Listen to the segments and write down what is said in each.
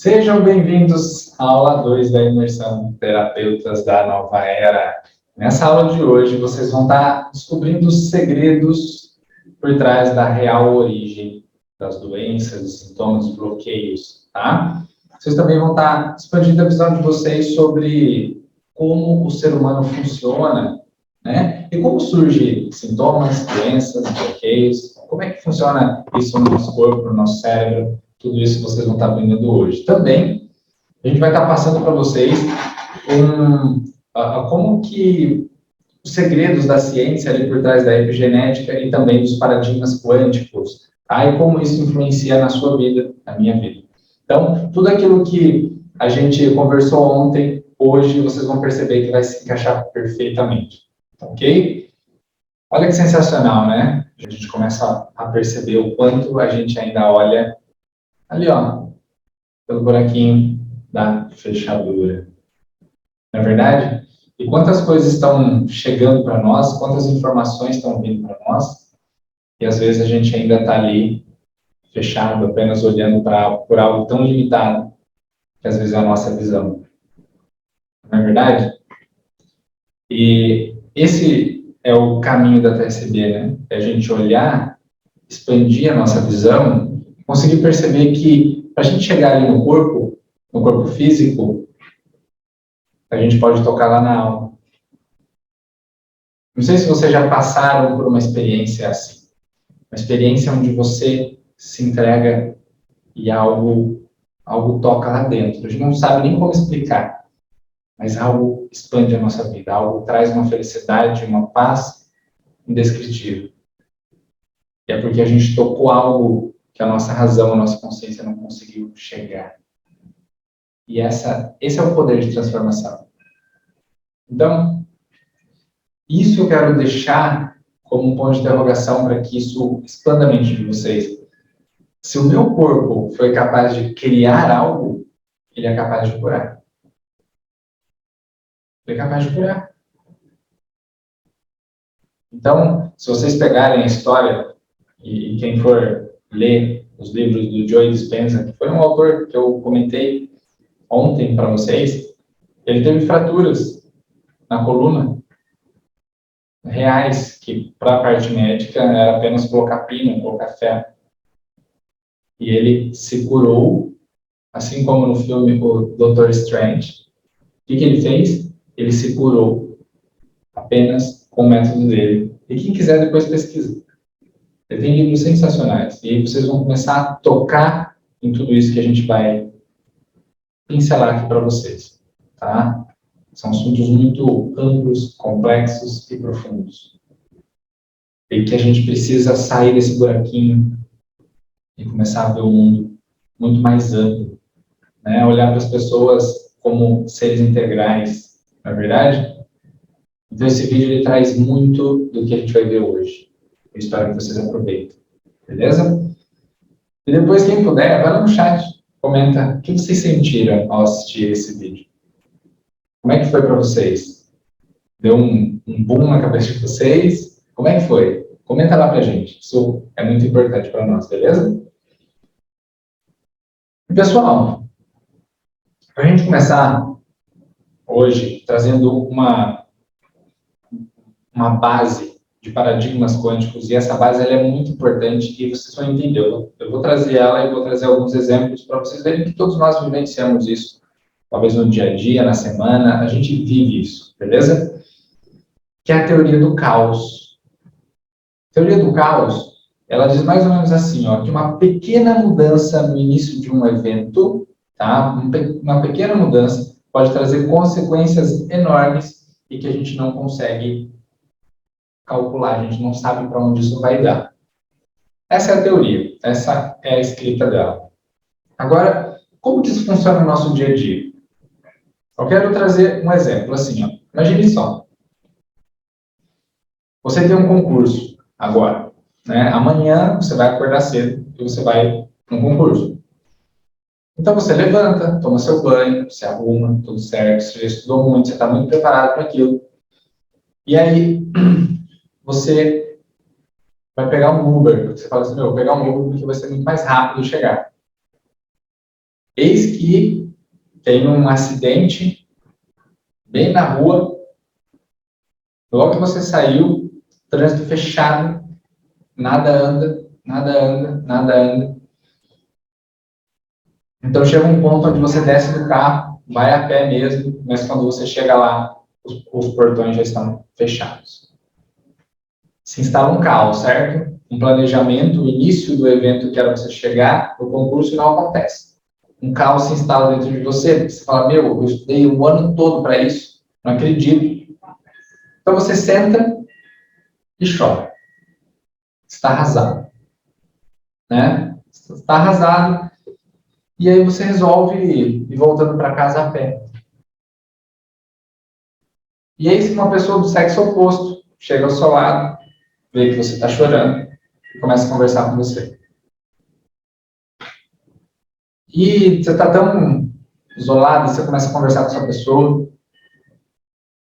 Sejam bem-vindos à aula 2 da imersão Terapeutas da Nova Era. Nessa aula de hoje, vocês vão estar descobrindo os segredos por trás da real origem das doenças, dos sintomas, dos bloqueios, tá? Vocês também vão estar expandindo a visão de vocês sobre como o ser humano funciona, né? E como surgem sintomas, doenças, bloqueios, como é que funciona isso no nosso corpo, no nosso cérebro. Tudo isso vocês vão estar aprendendo hoje. Também, a gente vai estar passando para vocês como que os segredos da ciência ali por trás da epigenética e também dos paradigmas quânticos, tá? E como isso influencia na sua vida, na minha vida. Então, tudo aquilo que a gente conversou ontem, hoje vocês vão perceber que vai se encaixar perfeitamente, ok? Olha que sensacional, né? A gente começa a perceber o quanto a gente ainda olha ali, ó, pelo buraquinho da fechadura. Não é verdade? E quantas coisas estão chegando para nós, quantas informações estão vindo para nós, e às vezes a gente ainda está ali, fechado, apenas olhando por algo tão limitado, que às vezes é a nossa visão. Não é verdade? E esse é o caminho da TSB, né? É a gente olhar, expandir a nossa visão, conseguir perceber que para a gente chegar ali no corpo físico, a gente pode tocar lá na alma. Não sei se vocês já passaram por uma experiência assim. Uma experiência onde você se entrega e algo toca lá dentro. A gente não sabe nem como explicar, mas algo expande a nossa vida, algo traz uma felicidade, uma paz indescritível. E é porque a gente tocou algo que a nossa razão, a nossa consciência não conseguiu chegar. E esse é o poder de transformação. Então, isso eu quero deixar como um ponto de interrogação para que isso expanda a mente de vocês. Se o meu corpo foi capaz de criar algo, ele é capaz de curar. Ele é capaz de curar. Então, se vocês pegarem a história, e quem for ler os livros do Joe Dispenza, que foi um autor que eu comentei ontem para vocês, ele teve fraturas na coluna, reais, que para a parte médica era apenas colocar pino, colocar ferro. E ele se curou, assim como no filme o Dr. Strange. O que ele fez? Ele se curou apenas com o método dele. E quem quiser depois pesquisa. Ele tem livros sensacionais. E aí vocês vão começar a tocar em tudo isso que a gente vai pincelar aqui para vocês. Tá? São assuntos muito amplos, complexos e profundos. E que a gente precisa sair desse buraquinho e começar a ver o mundo muito mais amplo, né? Olhar para as pessoas como seres integrais, não é verdade? Então esse vídeo ele traz muito do que a gente vai ver hoje. Eu espero que vocês aproveitem, beleza? E depois, quem puder, vai lá no chat, comenta o que vocês sentiram ao assistir esse vídeo. Como é que foi para vocês? Deu um boom na cabeça de vocês? Como é que foi? Comenta lá pra gente, isso é muito importante para nós, beleza? E, pessoal, para a gente começar hoje trazendo uma base de paradigmas quânticos, e essa base ela é muito importante e vocês vão entender. Eu vou trazer ela e vou trazer alguns exemplos para vocês verem que todos nós vivenciamos isso, talvez no dia a dia, na semana, a gente vive isso, beleza? Que é a teoria do caos. A teoria do caos, ela diz mais ou menos assim, ó, que uma pequena mudança no início de um evento, tá? Uma pequena mudança pode trazer consequências enormes e que a gente não consegue calcular, a gente não sabe para onde isso vai dar. Essa é a teoria, essa é a escrita dela. Agora, como que isso funciona no nosso dia a dia? Eu quero trazer um exemplo assim, ó. Imagine só. Você tem um concurso agora, né? Amanhã você vai acordar cedo e você vai num concurso. Então você levanta, toma seu banho, se arruma, tudo certo, você já estudou muito, você está muito preparado para aquilo. E aí, você vai pegar um Uber, você fala assim, vou pegar um Uber porque vai ser muito mais rápido chegar. Eis que tem um acidente bem na rua. Logo que você saiu, trânsito fechado, nada anda, nada anda, nada anda. Então chega um ponto onde você desce do carro, vai a pé mesmo, mas quando você chega lá, os portões já estão fechados. Se instala um caos, certo? Um planejamento, o início do evento que era você chegar, o concurso não acontece. Um caos se instala dentro de você, você fala, meu, eu estudei o ano todo para isso, não acredito. Então você senta e chora. Está arrasado. Né? Está arrasado. E aí você resolve ir voltando para casa a pé. E aí uma pessoa do sexo oposto chega ao seu lado, vê que você está chorando e começa a conversar com você. E você está tão isolado, você começa a conversar com essa pessoa,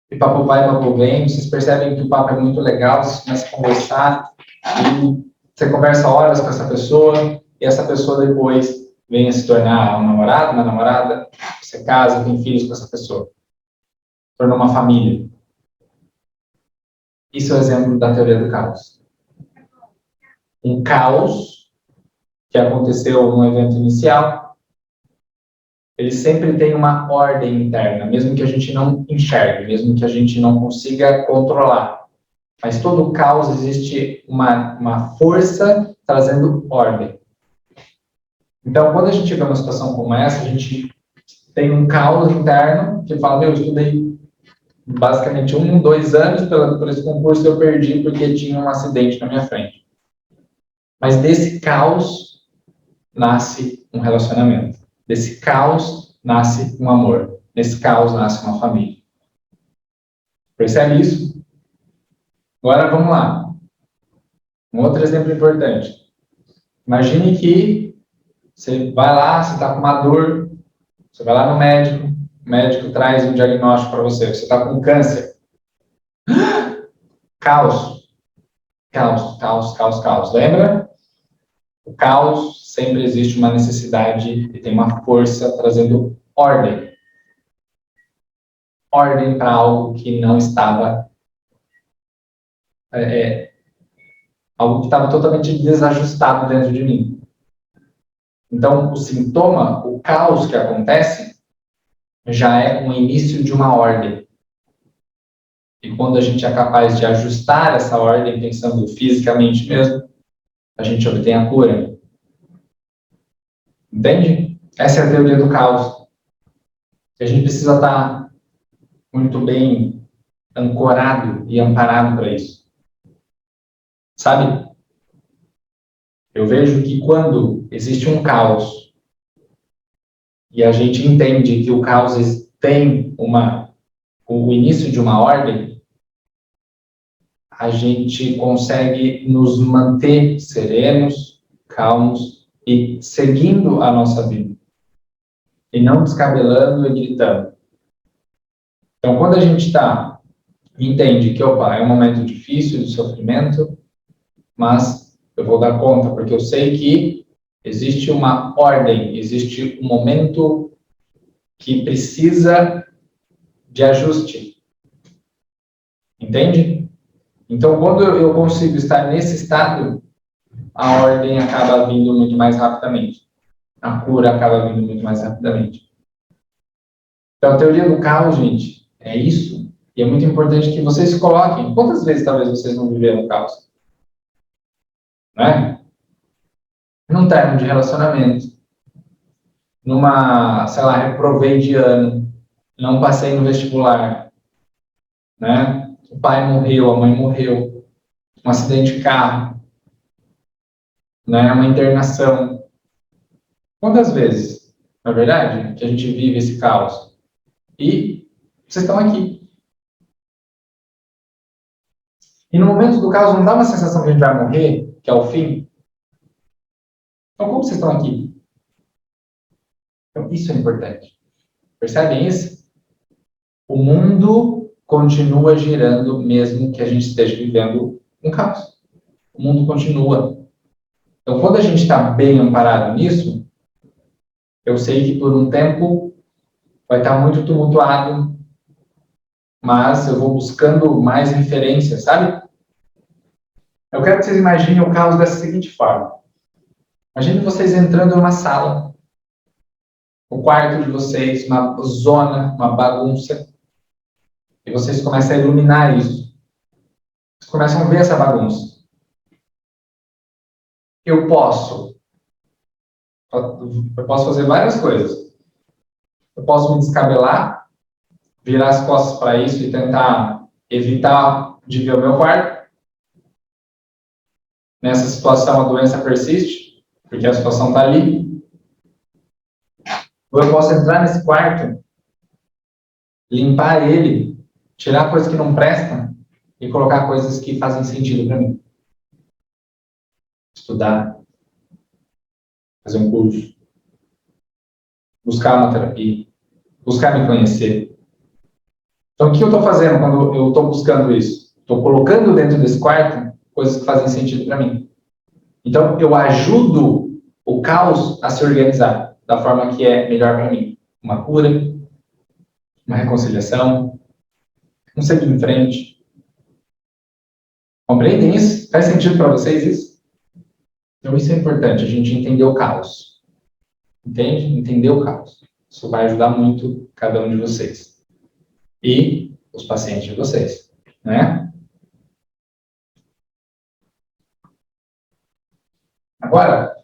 e papo vai, papo vem, vocês percebem que o papo é muito legal, vocês começam a conversar, e você conversa horas com essa pessoa, e essa pessoa depois vem a se tornar um namorado, uma namorada, você casa, tem filhos com essa pessoa. Tornou uma família. Isso é o exemplo da teoria do caos. Um caos que aconteceu no evento inicial, ele sempre tem uma ordem interna, mesmo que a gente não enxergue, mesmo que a gente não consiga controlar. Mas todo caos existe uma força trazendo ordem. Então, quando a gente vê uma situação como essa, a gente tem um caos interno que fala, meu, eu estudei basicamente 1, 2 anos por esse concurso eu perdi porque tinha um acidente na minha frente. Mas desse caos nasce um relacionamento. Desse caos nasce um amor. Desse caos nasce uma família. Percebe isso? Agora vamos lá. Um outro exemplo importante. Imagine que você vai lá, você está com uma dor, você vai lá no médico, o médico traz um diagnóstico para você. Você está com câncer. Caos. Caos, caos, caos, caos. Lembra? O caos sempre existe uma necessidade e tem uma força trazendo ordem. Ordem para algo que não estava... algo que estava totalmente desajustado dentro de mim. Então, o sintoma, o caos que acontece, já é um início de uma ordem. E quando a gente é capaz de ajustar essa ordem, pensando fisicamente mesmo, a gente obtém a cura. Entende? Essa é a teoria do caos. A gente precisa estar muito bem ancorado e amparado para isso. Sabe? Eu vejo que quando existe um caos e a gente entende que o caos tem o início de uma ordem, a gente consegue nos manter serenos, calmos e seguindo a nossa vida. E não descabelando e gritando. Então, quando a gente entende que, opa, é um momento difícil de sofrimento, mas eu vou dar conta, porque eu sei que existe uma ordem, existe um momento que precisa de ajuste. Entende? Então, quando eu consigo estar nesse estado, a ordem acaba vindo muito mais rapidamente. A cura acaba vindo muito mais rapidamente. Então, a teoria do caos, gente, é isso. E é muito importante que vocês se coloquem. Quantas vezes talvez vocês não viveram caos? Não é? Num término de relacionamento. Numa, sei lá, reprovei de ano. Não passei no vestibular. Né? O pai morreu, a mãe morreu. Um acidente de carro. Né? Uma internação. Quantas vezes, na verdade, que a gente vive esse caos? E vocês estão aqui. E no momento do caos, não dá uma sensação que a gente vai morrer, que é o fim? Então, como vocês estão aqui? Então, isso é importante. Percebem isso? O mundo continua girando, mesmo que a gente esteja vivendo um caos. O mundo continua. Então, quando a gente está bem amparado nisso, Eu sei que por um tempo vai estar muito tumultuado, mas eu vou buscando mais referências, sabe? Eu quero que vocês imaginem o caos dessa seguinte forma. Imagine vocês entrando numa sala, o quarto de vocês, uma zona, uma bagunça, e vocês começam a iluminar isso. Vocês começam a ver essa bagunça. Eu posso fazer várias coisas. Eu posso me descabelar, virar as costas para isso e tentar evitar de ver o meu quarto. Nessa situação, a doença persiste, porque a situação está ali. Ou eu posso entrar nesse quarto, limpar ele, tirar coisas que não prestam e colocar coisas que fazem sentido para mim. Estudar, fazer um curso, buscar uma terapia, buscar me conhecer. Então, o que eu estou fazendo quando eu estou buscando isso? Estou colocando dentro desse quarto coisas que fazem sentido para mim. Então, eu ajudo o caos a se organizar da forma que é melhor para mim. Uma cura, uma reconciliação, um seguir em frente. Compreendem isso? Faz sentido para vocês isso? Então, isso é importante, a gente entender o caos. Entende? Entender o caos. Isso vai ajudar muito cada um de vocês. E os pacientes de vocês, né? Agora,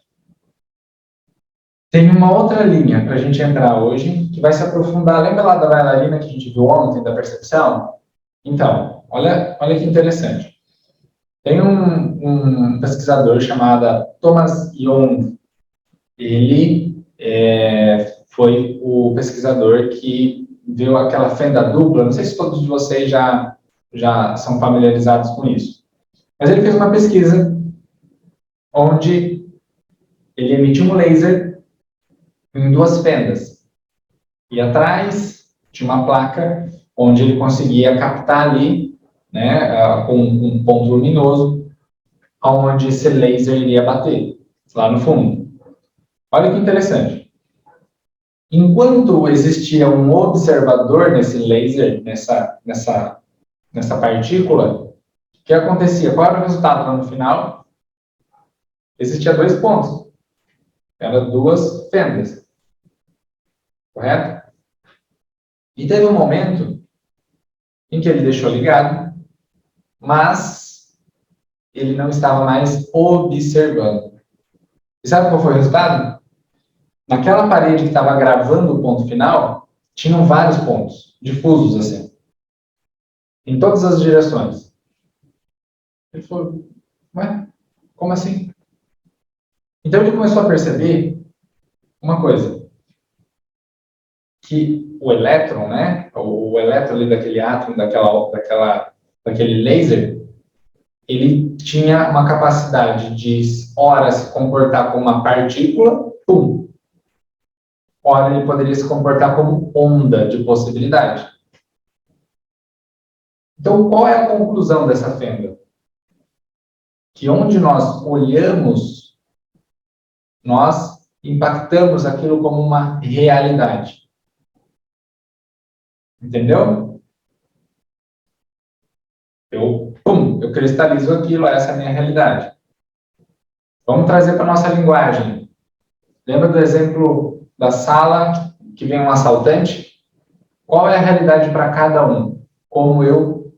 tem uma outra linha para a gente entrar hoje, que vai se aprofundar. Lembra lá da bailarina que a gente viu ontem, da percepção? Então, olha que interessante. Tem um pesquisador chamado Thomas Young. Ele foi o pesquisador que viu aquela fenda dupla. Não sei se todos de vocês já são familiarizados com isso. Mas ele fez uma pesquisa onde ele emitiu um laser em duas fendas. E atrás tinha uma placa onde ele conseguia captar ali, né, com um ponto luminoso, onde esse laser iria bater, lá no fundo. Olha que interessante. Enquanto existia um observador nesse laser, nessa partícula, o que acontecia? Qual era o resultado lá no final? Existia dois pontos. Eram duas fendas. Correto? E teve um momento em que ele deixou ligado, mas ele não estava mais observando. E sabe qual foi o resultado? Naquela parede que estava gravando o ponto final, tinham vários pontos, difusos assim, em todas as direções. Ele falou, ué, como assim? Então ele começou a perceber uma coisa, que o elétron, né, o elétron ali daquele átomo, daquele laser, ele tinha uma capacidade de, ora, se comportar como uma partícula, pum. Ora, ele poderia se comportar como onda de possibilidade. Então, qual é a conclusão dessa fenda? Que onde nós olhamos, nós impactamos aquilo como uma realidade. Entendeu? Eu cristalizo aquilo, essa é a minha realidade. Vamos trazer para a nossa linguagem. Lembra do exemplo da sala que vem um assaltante? Qual é a realidade para cada um? Como eu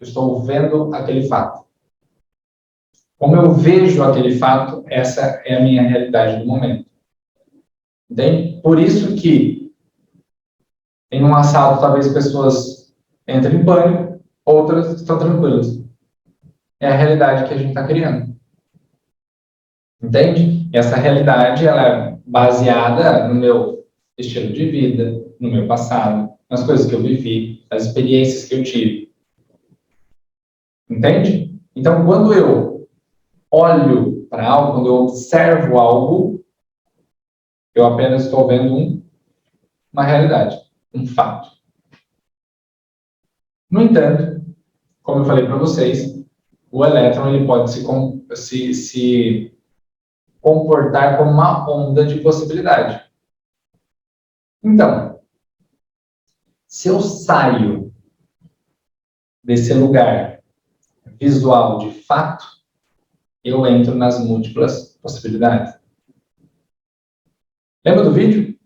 estou vendo aquele fato. Como eu vejo aquele fato, essa é a minha realidade do momento. Entende? Por isso que em um assalto, talvez pessoas entrem em pânico, outras estão tranquilas. É a realidade que a gente está criando. Entende? Essa realidade ela é baseada no meu estilo de vida, no meu passado, nas coisas que eu vivi, nas experiências que eu tive. Entende? Então, quando eu olho para algo, quando eu observo algo, eu apenas estou vendo uma realidade, um fato. No entanto, como eu falei para vocês, o elétron ele pode se comportar como uma onda de possibilidade. Então, se eu saio desse lugar visual de fato, eu entro nas múltiplas possibilidades. Lembra do vídeo?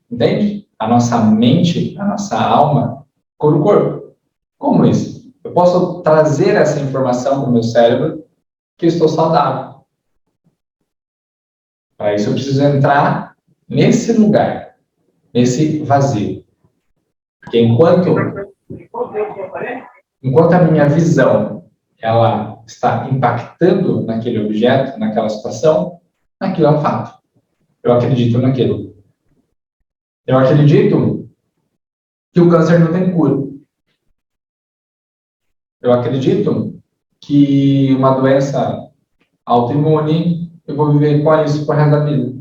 Entende? A nossa mente, a nossa alma, cura o corpo. Como isso? Eu posso trazer essa informação para o meu cérebro que eu estou saudável. Para isso eu preciso entrar nesse lugar, nesse vazio. Porque enquanto a minha visão ela está impactando naquele objeto, naquela situação, aquilo é um fato. Eu acredito naquilo. Eu acredito que o câncer não tem cura. Eu acredito que uma doença autoimune, eu vou viver com isso pro resto da vida.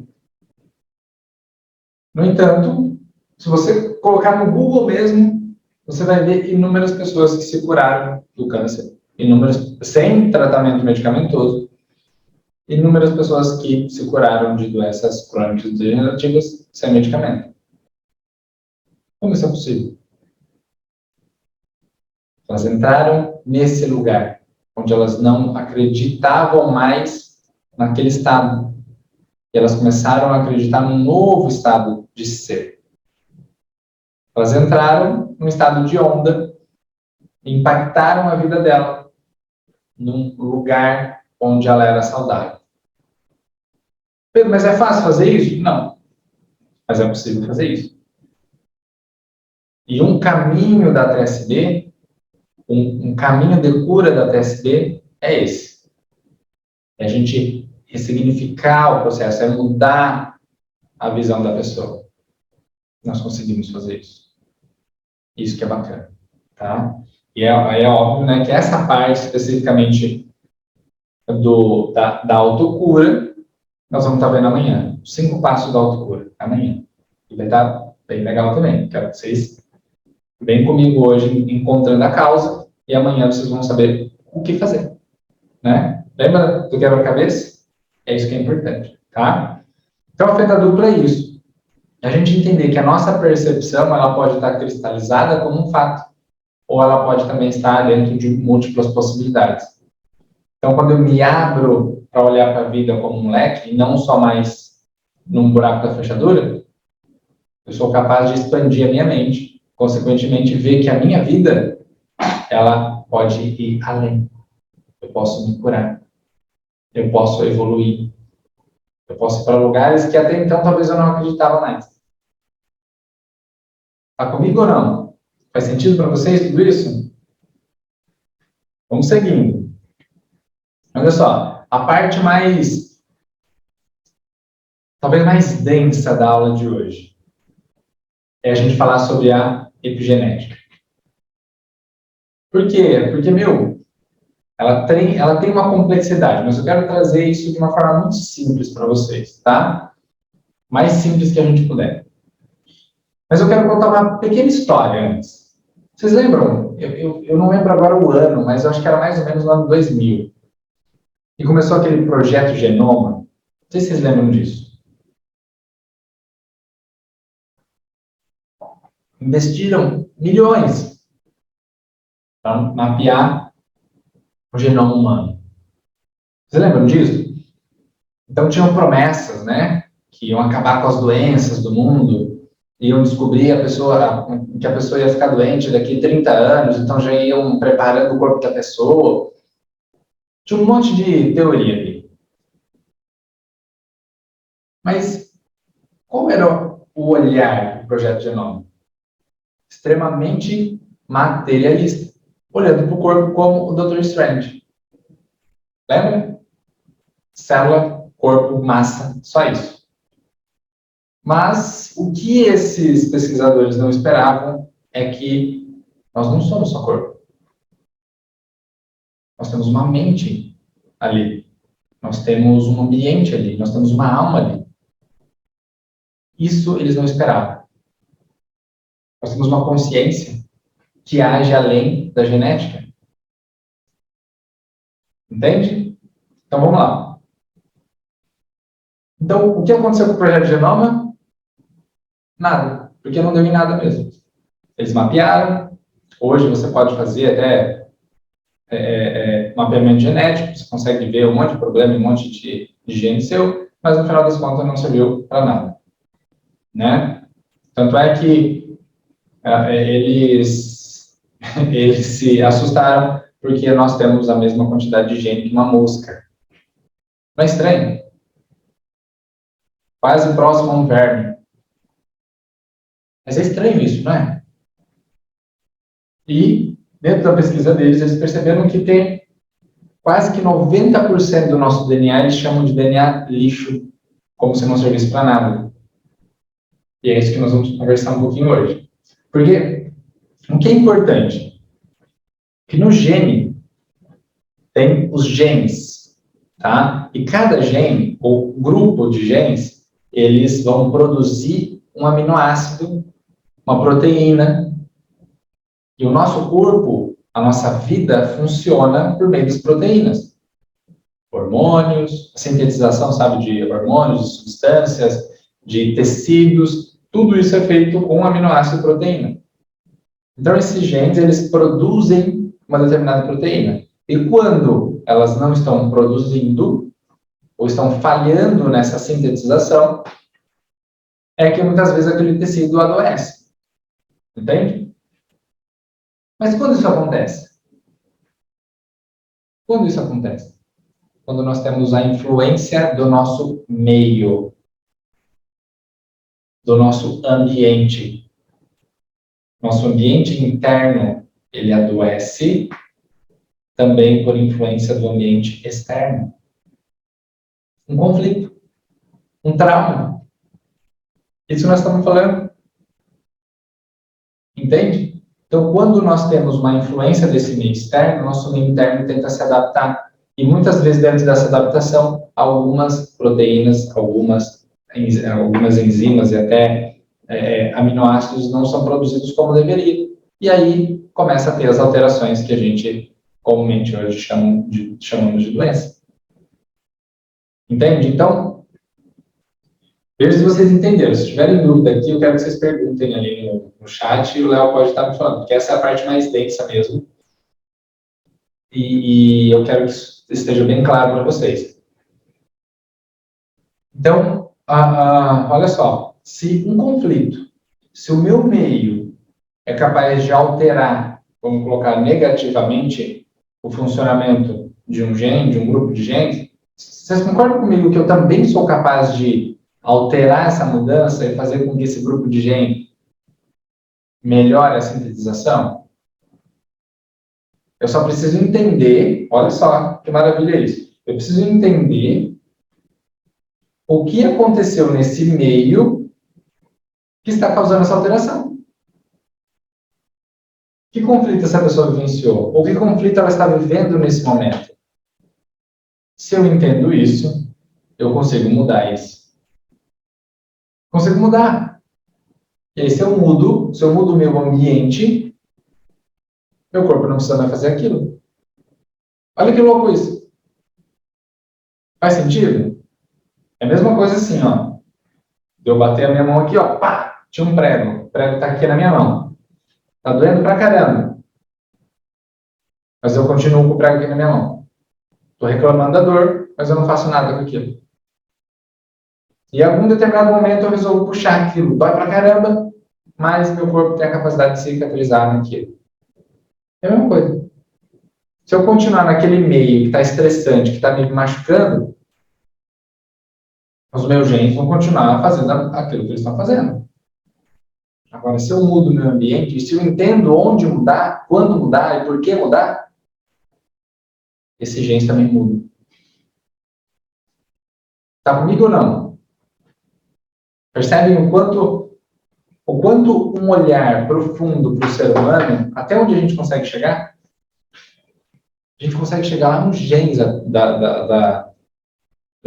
No entanto, se você colocar no Google mesmo, você vai ver inúmeras pessoas que se curaram do câncer, inúmeras sem tratamento medicamentoso, inúmeras pessoas que se curaram de doenças crônicas degenerativas sem medicamento. Como isso é possível? Elas entraram nesse lugar, onde elas não acreditavam mais naquele estado. E elas começaram a acreditar num novo estado de ser. Elas entraram num estado de onda, impactaram a vida dela num lugar onde ela era saudável. Pedro, mas é fácil fazer isso? Não. Mas é possível fazer isso. E um caminho da TSD, um caminho de cura da TSD é esse. É a gente ressignificar o processo, é mudar a visão da pessoa. Nós conseguimos fazer isso. Isso que é bacana, tá? E é óbvio, né, que essa parte especificamente da autocura, nós vamos estar vendo amanhã. 5 passos da autocura, amanhã. E vai estar bem legal também. Quero que vocês venham comigo hoje encontrando a causa e amanhã vocês vão saber o que fazer, né? Lembra do quebra-cabeça? É isso que é importante, tá? Então, a fenda dupla é isso. A gente entender que a nossa percepção ela pode estar cristalizada como um fato, ou ela pode também estar dentro de múltiplas possibilidades. Então, quando eu me abro para olhar para a vida como um leque, e não só mais num buraco da fechadura, eu sou capaz de expandir a minha mente, consequentemente, ver que a minha vida, ela pode ir além. Eu posso me curar. Eu posso evoluir. Eu posso ir para lugares que até então talvez eu não acreditava mais. Está comigo ou não? Faz sentido para vocês tudo isso? Vamos seguindo. Olha só, a parte talvez mais densa da aula de hoje é a gente falar sobre a epigenética. Por quê? Porque, ela tem uma complexidade, mas eu quero trazer isso de uma forma muito simples para vocês, tá? Mais simples que a gente puder. Mas eu quero contar uma pequena história antes. Vocês lembram? Eu não lembro agora o ano, mas eu acho que era mais ou menos no ano 2000. E começou aquele projeto Genoma. Não sei se vocês lembram disso. Investiram milhões para mapear o genoma humano. Vocês lembram disso? Então tinham promessas, né? Que iam acabar com as doenças do mundo, iam descobrir que a pessoa ia ficar doente daqui a 30 anos, então já iam preparando o corpo da pessoa. Tinha um monte de teoria ali. Mas qual era o olhar do projeto Genoma? Extremamente materialista, olhando para o corpo como o Dr. Strange. Lembra? Célula, corpo, massa, só isso. Mas o que esses pesquisadores não esperavam é que nós não somos só corpo. Nós temos uma mente ali. Nós temos um ambiente ali. Nós temos uma alma ali. Isso eles não esperavam. Nós temos uma consciência que age além da genética. Entende? Então vamos lá. Então, o que aconteceu com o projeto Genoma? Nada, porque não deu em nada mesmo. Eles mapearam, hoje você pode fazer até mapeamento genético, você consegue ver um monte de problema, um monte de gene seu, mas no final das contas não serviu para nada, né? Tanto é que eles se assustaram porque nós temos a mesma quantidade de gene que uma mosca. Não é estranho? Quase próximo a um verme. Mas é estranho isso, não é? E, dentro da pesquisa deles, eles perceberam que tem quase que 90% do nosso DNA, eles chamam de DNA lixo, como se não servisse para nada. E é isso que nós vamos conversar um pouquinho hoje. Porque o que é importante? Que no gene tem os genes, tá? E cada gene, ou grupo de genes, eles vão produzir um aminoácido, uma proteína. E o nosso corpo, a nossa vida, funciona por meio das proteínas. Hormônios, a sintetização, sabe, de hormônios, de substâncias, de tecidos, tudo isso é feito com aminoácido e proteína. Então, esses genes, eles produzem uma determinada proteína. E quando elas não estão produzindo, ou estão falhando nessa sintetização, é que muitas vezes aquele tecido adoece. Entende? Mas quando isso acontece? Quando isso acontece? Quando nós temos a influência do nosso meio, do nosso ambiente. Nosso ambiente interno, ele adoece também por influência do ambiente externo. Um conflito, um trauma. Isso nós estamos falando. Entende? Então, quando nós temos uma influência desse meio externo, nosso meio interno tenta se adaptar. E muitas vezes, dentro dessa adaptação, algumas proteínas, algumas enzimas e até aminoácidos não são produzidos como deveria. E aí começa a ter as alterações que a gente comumente hoje chamamos de doença. Entende? Então, veja se vocês entenderam. Se tiverem dúvida aqui, eu quero que vocês perguntem ali no chat e o Léo pode estar me falando, porque essa é a parte mais densa mesmo. E eu quero que isso esteja bem claro para vocês. Então, olha só, se um conflito, se o meu meio é capaz de alterar, vamos colocar negativamente, o funcionamento de um gene, de um grupo de genes, vocês concordam comigo que eu também sou capaz de alterar essa mudança e fazer com que esse grupo de gene melhore a sintetização? Eu só preciso entender, olha só que maravilha é isso, eu preciso entender o que aconteceu nesse meio que está causando essa alteração. Que conflito essa pessoa vivenciou? Ou que conflito ela está vivendo nesse momento? Se eu entendo isso, eu consigo mudar isso. Consigo mudar. E aí, se eu mudo o meu ambiente, meu corpo não precisa mais fazer aquilo. Olha que louco isso. Faz sentido? É a mesma coisa assim, ó. Eu bater a minha mão aqui, ó, pá, tinha um prego. O prego tá aqui na minha mão. Tá doendo pra caramba. Mas eu continuo com o prego aqui na minha mão. Tô reclamando da dor, mas eu não faço nada com aquilo. E em algum determinado momento eu resolvo puxar aquilo. Dói pra caramba, mas meu corpo tem a capacidade de cicatrizar naquilo. É a mesma coisa. Se eu continuar naquele meio que está estressante, que está me machucando, os meus genes vão continuar fazendo aquilo que eles estão fazendo. Agora, se eu mudo o meu ambiente, e se eu entendo onde mudar, quando mudar e por que mudar, esses genes também mudam. Está comigo ou não? Percebem o quanto um olhar profundo para o ser humano, até onde a gente consegue chegar? A gente consegue chegar lá nos genes do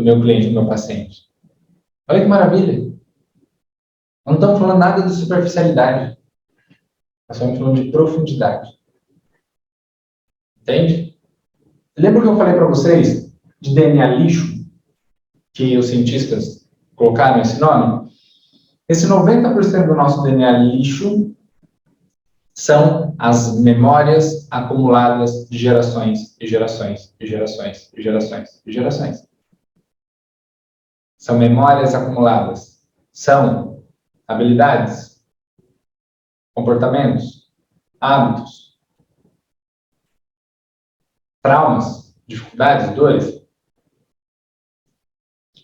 meu cliente, do meu paciente. Olha que maravilha. Não estamos falando nada de superficialidade. Nós estamos falando de profundidade. Entende? Lembra que eu falei para vocês de DNA lixo? Que os cientistas colocaram esse nome? Esse 90% do nosso DNA lixo são as memórias acumuladas de gerações e gerações e gerações e gerações e gerações. São memórias acumuladas. São habilidades, comportamentos, hábitos, traumas, dificuldades, dores.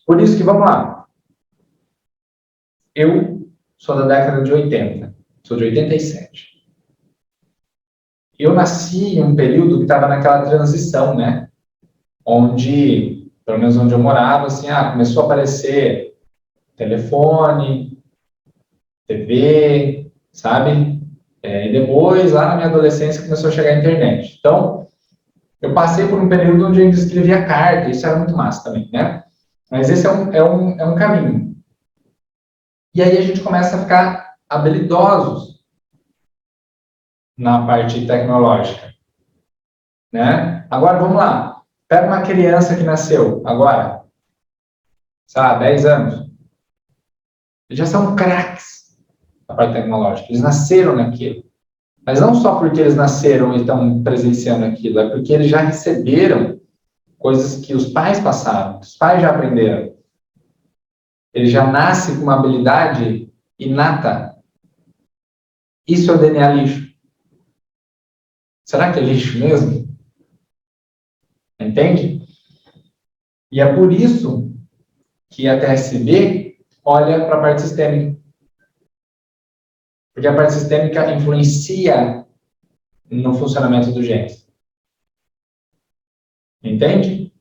Por isso que, vamos lá. Eu sou da década de 80, sou de 87. Eu nasci em um período que estava naquela transição, né? Onde, pelo menos onde eu morava, assim, começou a aparecer telefone, TV, sabe? E depois, lá na minha adolescência, começou a chegar a internet. Então, eu passei por um período onde eu ainda escrevia carta, isso era muito massa também, né? Mas esse é um caminho. E aí a gente começa a ficar habilidosos na parte tecnológica, né? Agora, vamos lá. Pega uma criança que nasceu agora, sei lá, 10 anos. Eles já são craques na parte tecnológica. Eles nasceram naquilo. Mas não só porque eles nasceram e estão presenciando aquilo, é porque eles já receberam coisas que os pais passaram, que os pais já aprenderam. Ele já nasce com uma habilidade inata. Isso é o DNA lixo. Será que é lixo mesmo? Entende? E é por isso que a TSB olha para a parte sistêmica. Porque a parte sistêmica influencia no funcionamento do genes. Entende?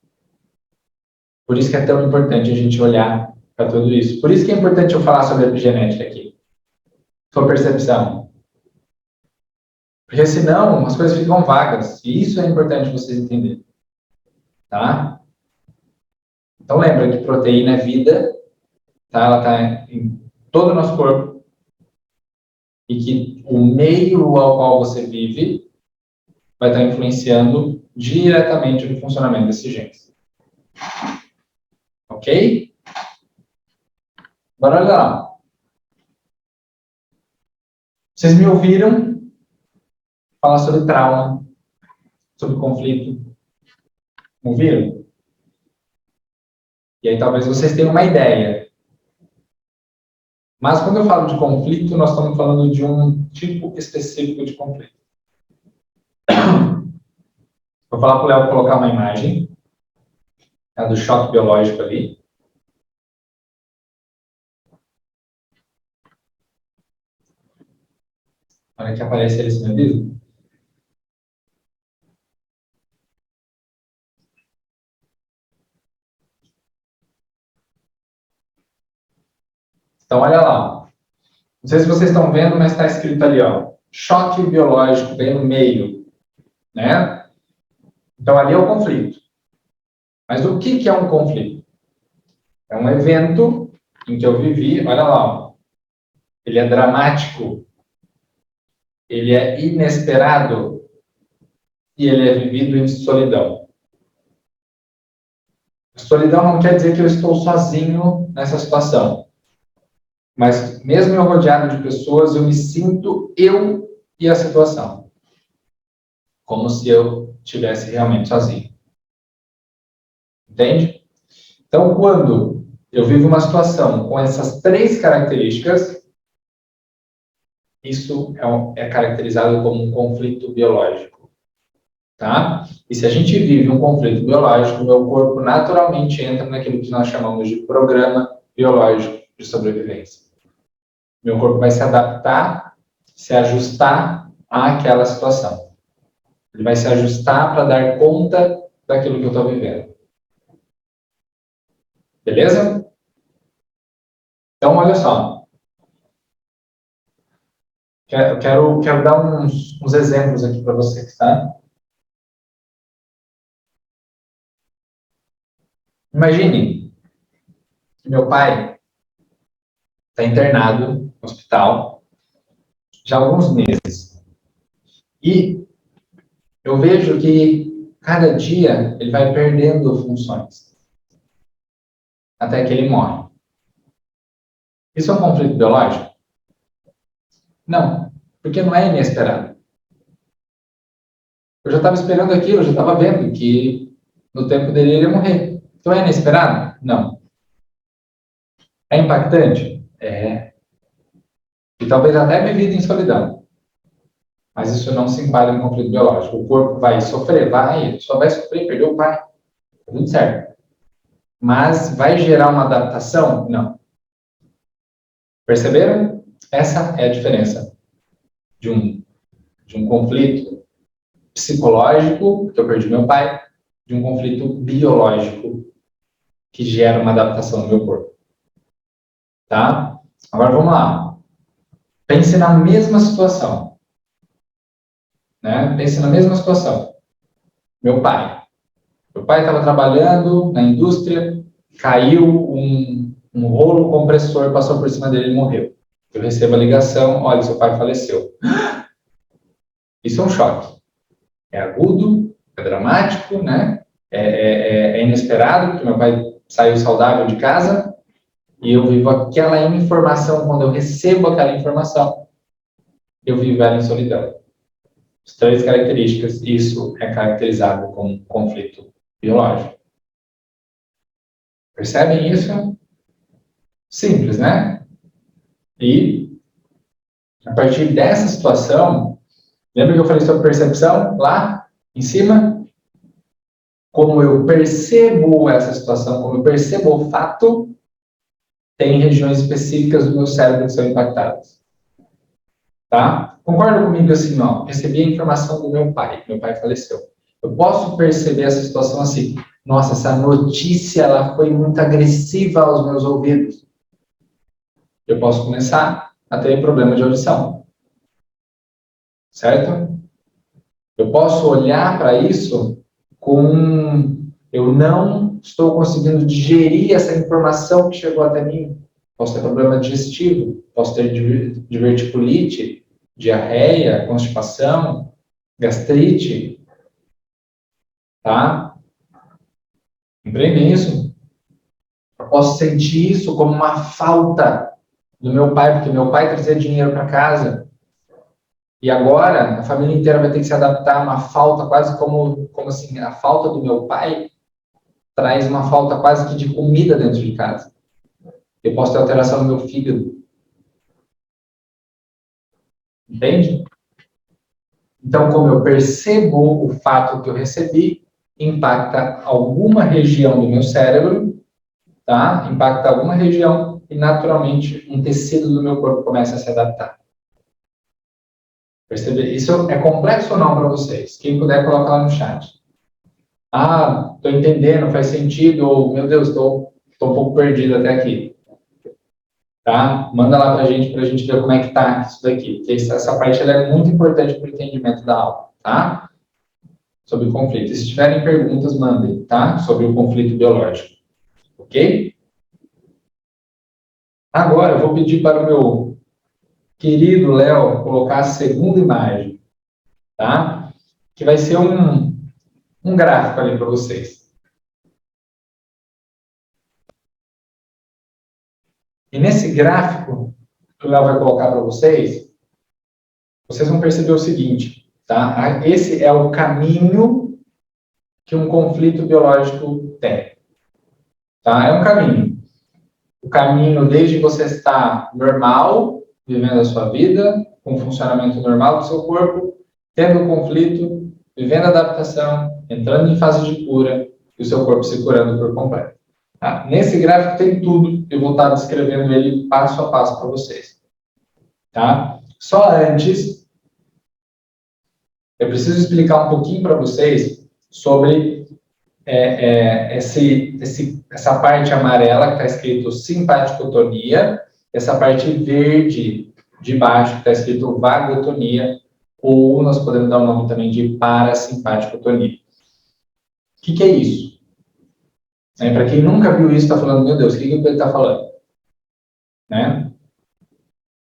Por isso que é tão importante a gente olhar para tudo isso. Por isso que é importante eu falar sobre a epigenética aqui. Sua percepção. Porque senão as coisas ficam vagas. E isso é importante vocês entenderem. Tá? Então lembra que proteína é vida. Tá? Ela está em todo o nosso corpo. E que o meio ao qual você vive vai estar influenciando diretamente no funcionamento desses genes. Ok? Agora olha lá. Vocês me ouviram falar sobre trauma, sobre conflito. Ouviram? E aí talvez vocês tenham uma ideia. Mas quando eu falo de conflito, nós estamos falando de um tipo específico de conflito. Vou falar para o Léo colocar uma imagem, do choque biológico ali. Na hora que aparecer esse me avisa. Então, olha lá. Não sei se vocês estão vendo, mas está escrito ali, ó, choque biológico, bem no meio, né? Então, ali é o conflito. Mas o que é um conflito? É um evento em que eu vivi, olha lá, ó, ele é dramático, ele é inesperado e ele é vivido em solidão. Solidão não quer dizer que eu estou sozinho nessa situação. Mas mesmo eu rodeado de pessoas, eu me sinto eu e a situação. Como se eu estivesse realmente sozinho. Entende? Então, quando eu vivo uma situação com essas três características, isso é caracterizado como um conflito biológico. Tá? E se a gente vive um conflito biológico, meu corpo naturalmente entra naquilo que nós chamamos de programa biológico de sobrevivência. Meu corpo vai se adaptar, se ajustar àquela situação. Ele vai se ajustar para dar conta daquilo que eu estou vivendo. Beleza? Então, olha só. Quero dar uns exemplos aqui para vocês, tá? Imagine que meu pai está internado no hospital já há alguns meses. E eu vejo que cada dia ele vai perdendo funções. Até que ele morre. Isso é um conflito biológico? Não, porque não é inesperado. Eu já estava esperando aquilo, eu já estava vendo que no tempo dele ele ia morrer. Então é inesperado? Não. É impactante? É. E talvez até vivido em solidão. Mas isso não se enquadra em conflito biológico. O corpo vai sofrer? Vai. Só vai sofrer, perdeu o pai. Tá tudo certo. Mas vai gerar uma adaptação? Não. Perceberam? Essa é a diferença de um conflito psicológico, que eu perdi meu pai, de um conflito biológico, que gera uma adaptação no meu corpo. Tá? Agora vamos lá. Pense na mesma situação. Né? Pense na mesma situação. Meu pai. Meu pai estava trabalhando na indústria, caiu um rolo compressor, passou por cima dele e morreu. Eu recebo a ligação, olha, seu pai faleceu. Isso é um choque. É agudo, é dramático, né? É inesperado, porque meu pai saiu saudável de casa e eu vivo aquela informação, quando eu recebo aquela informação, eu vivo ela em solidão. As 3 características, isso é caracterizado como conflito biológico. Percebem isso? Simples, né? E, a partir dessa situação, lembra que eu falei sobre percepção lá em cima? Como eu percebo essa situação, como eu percebo o fato, tem regiões específicas do meu cérebro que são impactadas. Tá? Concorda comigo assim, ó? Recebi a informação do meu pai faleceu. Eu posso perceber essa situação assim, nossa, essa notícia ela foi muito agressiva aos meus ouvidos. Eu posso começar a ter problema de audição. Certo? Eu posso olhar para isso com eu não estou conseguindo digerir essa informação que chegou até mim. Posso ter problema digestivo, posso ter diverticulite, diarreia, constipação, gastrite, tá? Compreendem isso? Eu posso sentir isso como uma falta do meu pai, porque meu pai trazia dinheiro para casa. E agora a família inteira vai ter que se adaptar a uma falta quase como assim, a falta do meu pai traz uma falta quase que de comida dentro de casa. Eu posso ter alteração no meu fígado. Entende? Então, como eu percebo o fato que eu recebi, impacta alguma região do meu cérebro, tá? Impacta alguma região e, naturalmente, um tecido do meu corpo começa a se adaptar. Percebe? Isso é complexo ou não para vocês? Quem puder, coloca lá no chat. Ah, estou entendendo, faz sentido, ou, meu Deus, estou um pouco perdido até aqui. Tá? Manda lá para a gente ver como é que está isso daqui. Porque essa parte ela é muito importante para o entendimento da aula, tá? Sobre o conflito. E se tiverem perguntas, mandem, tá? Sobre o conflito biológico. Ok? Agora, eu vou pedir para o meu querido Léo colocar a segunda imagem, tá? Que vai ser um gráfico ali para vocês. E nesse gráfico que o Léo vai colocar para vocês, vocês vão perceber o seguinte, tá? Esse é o caminho que um conflito biológico tem. Tá? É um caminho. O caminho desde você estar normal, vivendo a sua vida, com o funcionamento normal do seu corpo, tendo conflito, vivendo a adaptação, entrando em fase de cura e o seu corpo se curando por completo. Tá? Nesse gráfico tem tudo, eu vou estar descrevendo ele passo a passo para vocês. Tá? Só antes, eu preciso explicar um pouquinho para vocês sobre essa parte amarela que está escrito simpaticotonia, essa parte verde de baixo que está escrito vagotonia, ou nós podemos dar o nome também de parasimpaticotonia. O que é isso? Para quem nunca viu isso, está falando, meu Deus, o que ele está falando? Né?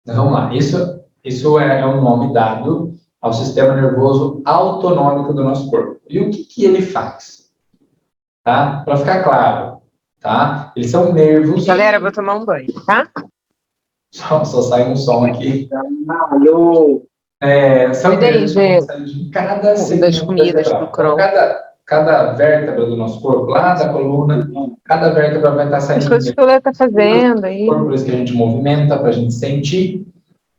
Então, vamos lá. Isso é um nome dado ao sistema nervoso autonômico do nosso corpo. E o que ele faz? Tá? Para ficar claro, tá? Eles são nervos. Galera, eu vou tomar um banho, tá? Só sai um som aqui. Alô. São Cuida aí, nervos que vão Gê, sair de cada das segmento comidas do vertebral. Então, Crohn. cada vértebra do nosso corpo, lá da coluna, cada vértebra vai estar As saindo coisas que o Lê tá fazendo aí. por isso que a gente movimenta, para a gente sentir.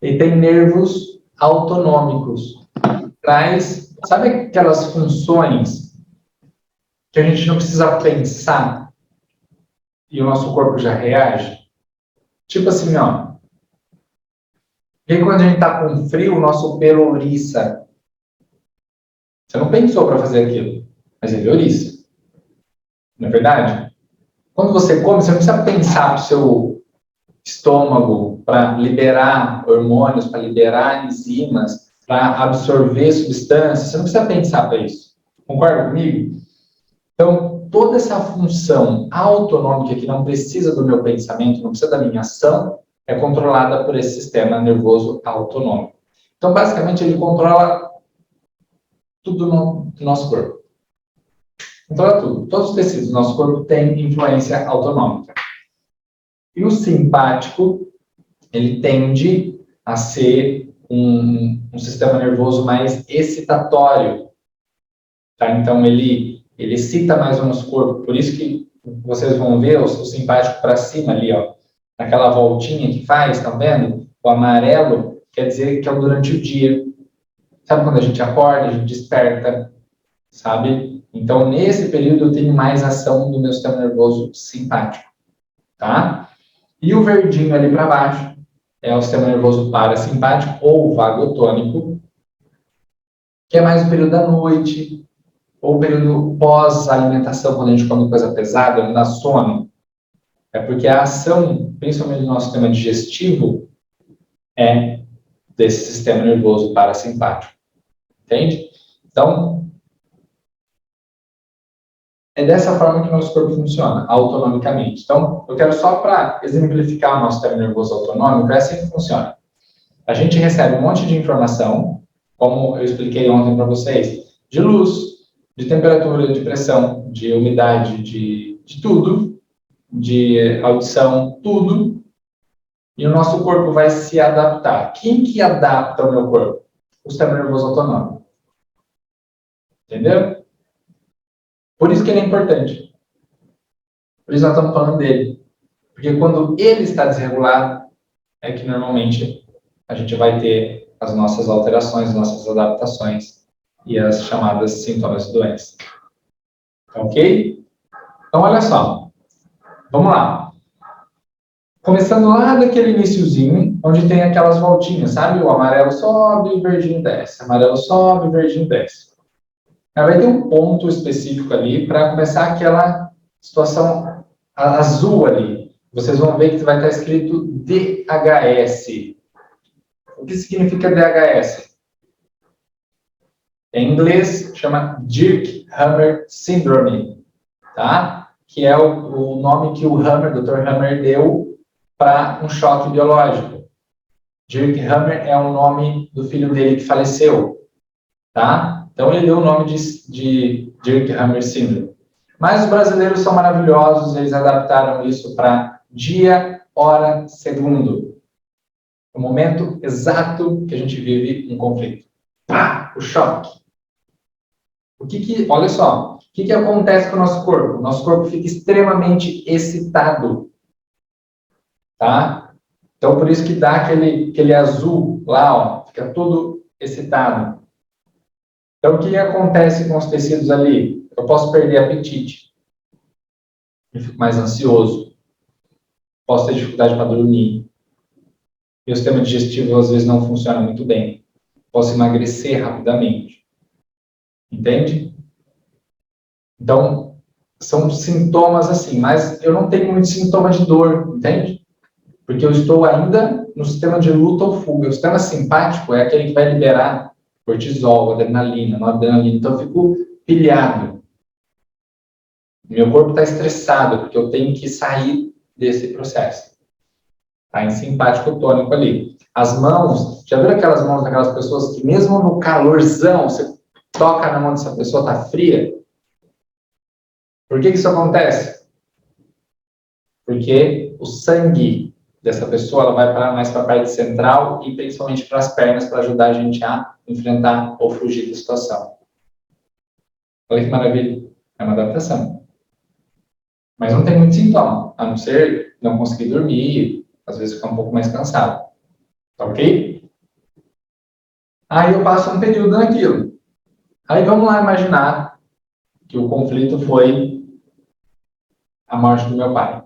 E tem nervos autonômicos. Sabe aquelas funções que a gente não precisa pensar e o nosso corpo já reage? Tipo assim, ó. E quando a gente está com frio, o nosso pelo ouriça. Você não pensou para fazer aquilo, mas ele ouriça. Não é verdade? Quando você come, você não precisa pensar para o seu estômago para liberar hormônios, para liberar enzimas, para absorver substâncias. Você não precisa pensar para isso. Concorda comigo? Então, toda essa função autonômica que não precisa do meu pensamento, não precisa da minha ação, é controlada por esse sistema nervoso autonômico. Então, basicamente, ele controla tudo no nosso corpo. Controla tudo. Todos os tecidos do nosso corpo têm influência autonômica. E o simpático, ele tende a ser um sistema nervoso mais excitatório. Tá? Então, ele excita mais o nosso corpo. Por isso que vocês vão ver o simpático para cima ali, ó, naquela voltinha que faz, tá vendo? O amarelo quer dizer que é durante o dia. Sabe quando a gente acorda, a gente desperta, sabe? Então, nesse período, eu tenho mais ação do meu sistema nervoso simpático, tá? E o verdinho ali para baixo é o sistema nervoso parasimpático ou vagotônico, que é mais o período da noite, ou o período pós-alimentação, quando a gente come coisa pesada, não dá sono. É porque a ação, principalmente do nosso sistema digestivo, é desse sistema nervoso parasimpático. Entende? Então, é dessa forma que o nosso corpo funciona, autonomicamente. Então, eu quero só para exemplificar o nosso sistema nervoso autonômico, é assim que funciona. A gente recebe um monte de informação, como eu expliquei ontem para vocês, de luz, de temperatura, de pressão, de umidade, de tudo, de audição, tudo, e o nosso corpo vai se adaptar. Quem que adapta o meu corpo? O sistema nervoso autonômico. Entendeu? Por isso que ele é importante. Por isso nós estamos falando dele. Porque quando ele está desregulado, é que normalmente a gente vai ter as nossas alterações, nossas adaptações e as chamadas sintomas de doença. Ok? Então, olha só. Vamos lá. Começando lá daquele iniciozinho, onde tem aquelas voltinhas, sabe? O amarelo sobe, o verdinho desce. Amarelo sobe, o verdinho desce. Aí vai ter um ponto específico ali para começar aquela situação azul ali. Vocês vão ver que vai estar escrito DHS. O que significa DHS? Em inglês, chama Dirk-Hammer Syndrome, tá? Que é o nome que o Dr. Hammer deu para um choque biológico. Dirk-Hammer é o nome do filho dele que faleceu, tá? Então, ele deu o nome de Dirk-Hammer Syndrome. Mas os brasileiros são maravilhosos, eles adaptaram isso para dia, hora, segundo. O momento exato que a gente vive um conflito. Pá, o choque. Olha só, o que acontece com o nosso corpo? O nosso corpo fica extremamente excitado, tá? Então, por isso que dá aquele azul lá, ó, fica todo excitado. Então, o que acontece com os tecidos ali? Eu posso perder apetite. Eu fico mais ansioso. Posso ter dificuldade para dormir. Meu sistema digestivo, às vezes, não funciona muito bem. Posso emagrecer rapidamente. Entende? Então, são sintomas assim, mas eu não tenho muito sintoma de dor, entende? Porque eu estou ainda no sistema de luta ou fuga. O sistema simpático é aquele que vai liberar cortisol, adrenalina, noradrenalina. Então, eu fico pilhado. Meu corpo está estressado, porque eu tenho que sair desse processo. Está em simpático tônico ali. As mãos, já viram aquelas mãos daquelas pessoas que mesmo no calorzão, você toca na mão dessa pessoa, está fria? Por que isso acontece? Porque o sangue dessa pessoa, ela vai mais para a parte central e principalmente para as pernas, para ajudar a gente a enfrentar ou fugir da situação. Olha que maravilha, é uma adaptação. Mas não tem muito sintoma, a não ser não conseguir dormir, às vezes ficar um pouco mais cansado. Tá ok? Aí eu passo um período naquilo. Aí vamos lá imaginar que o conflito foi a morte do meu pai.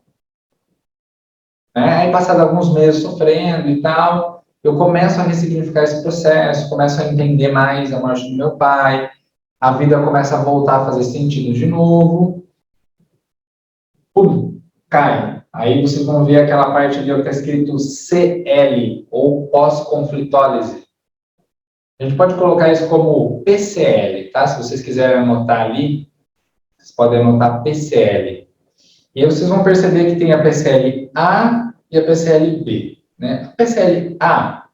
Aí, passado alguns meses sofrendo e tal, eu começo a ressignificar esse processo, começo a entender mais a morte do meu pai, a vida começa a voltar a fazer sentido de novo. Pum, cai. Aí vocês vão ver aquela parte ali que está escrito CL, ou pós-conflitólise. A gente pode colocar isso como PCL, tá? Se vocês quiserem anotar ali, vocês podem anotar PCL. E aí vocês vão perceber que tem a PCL-A e a PCL-B. Né? A PCL-A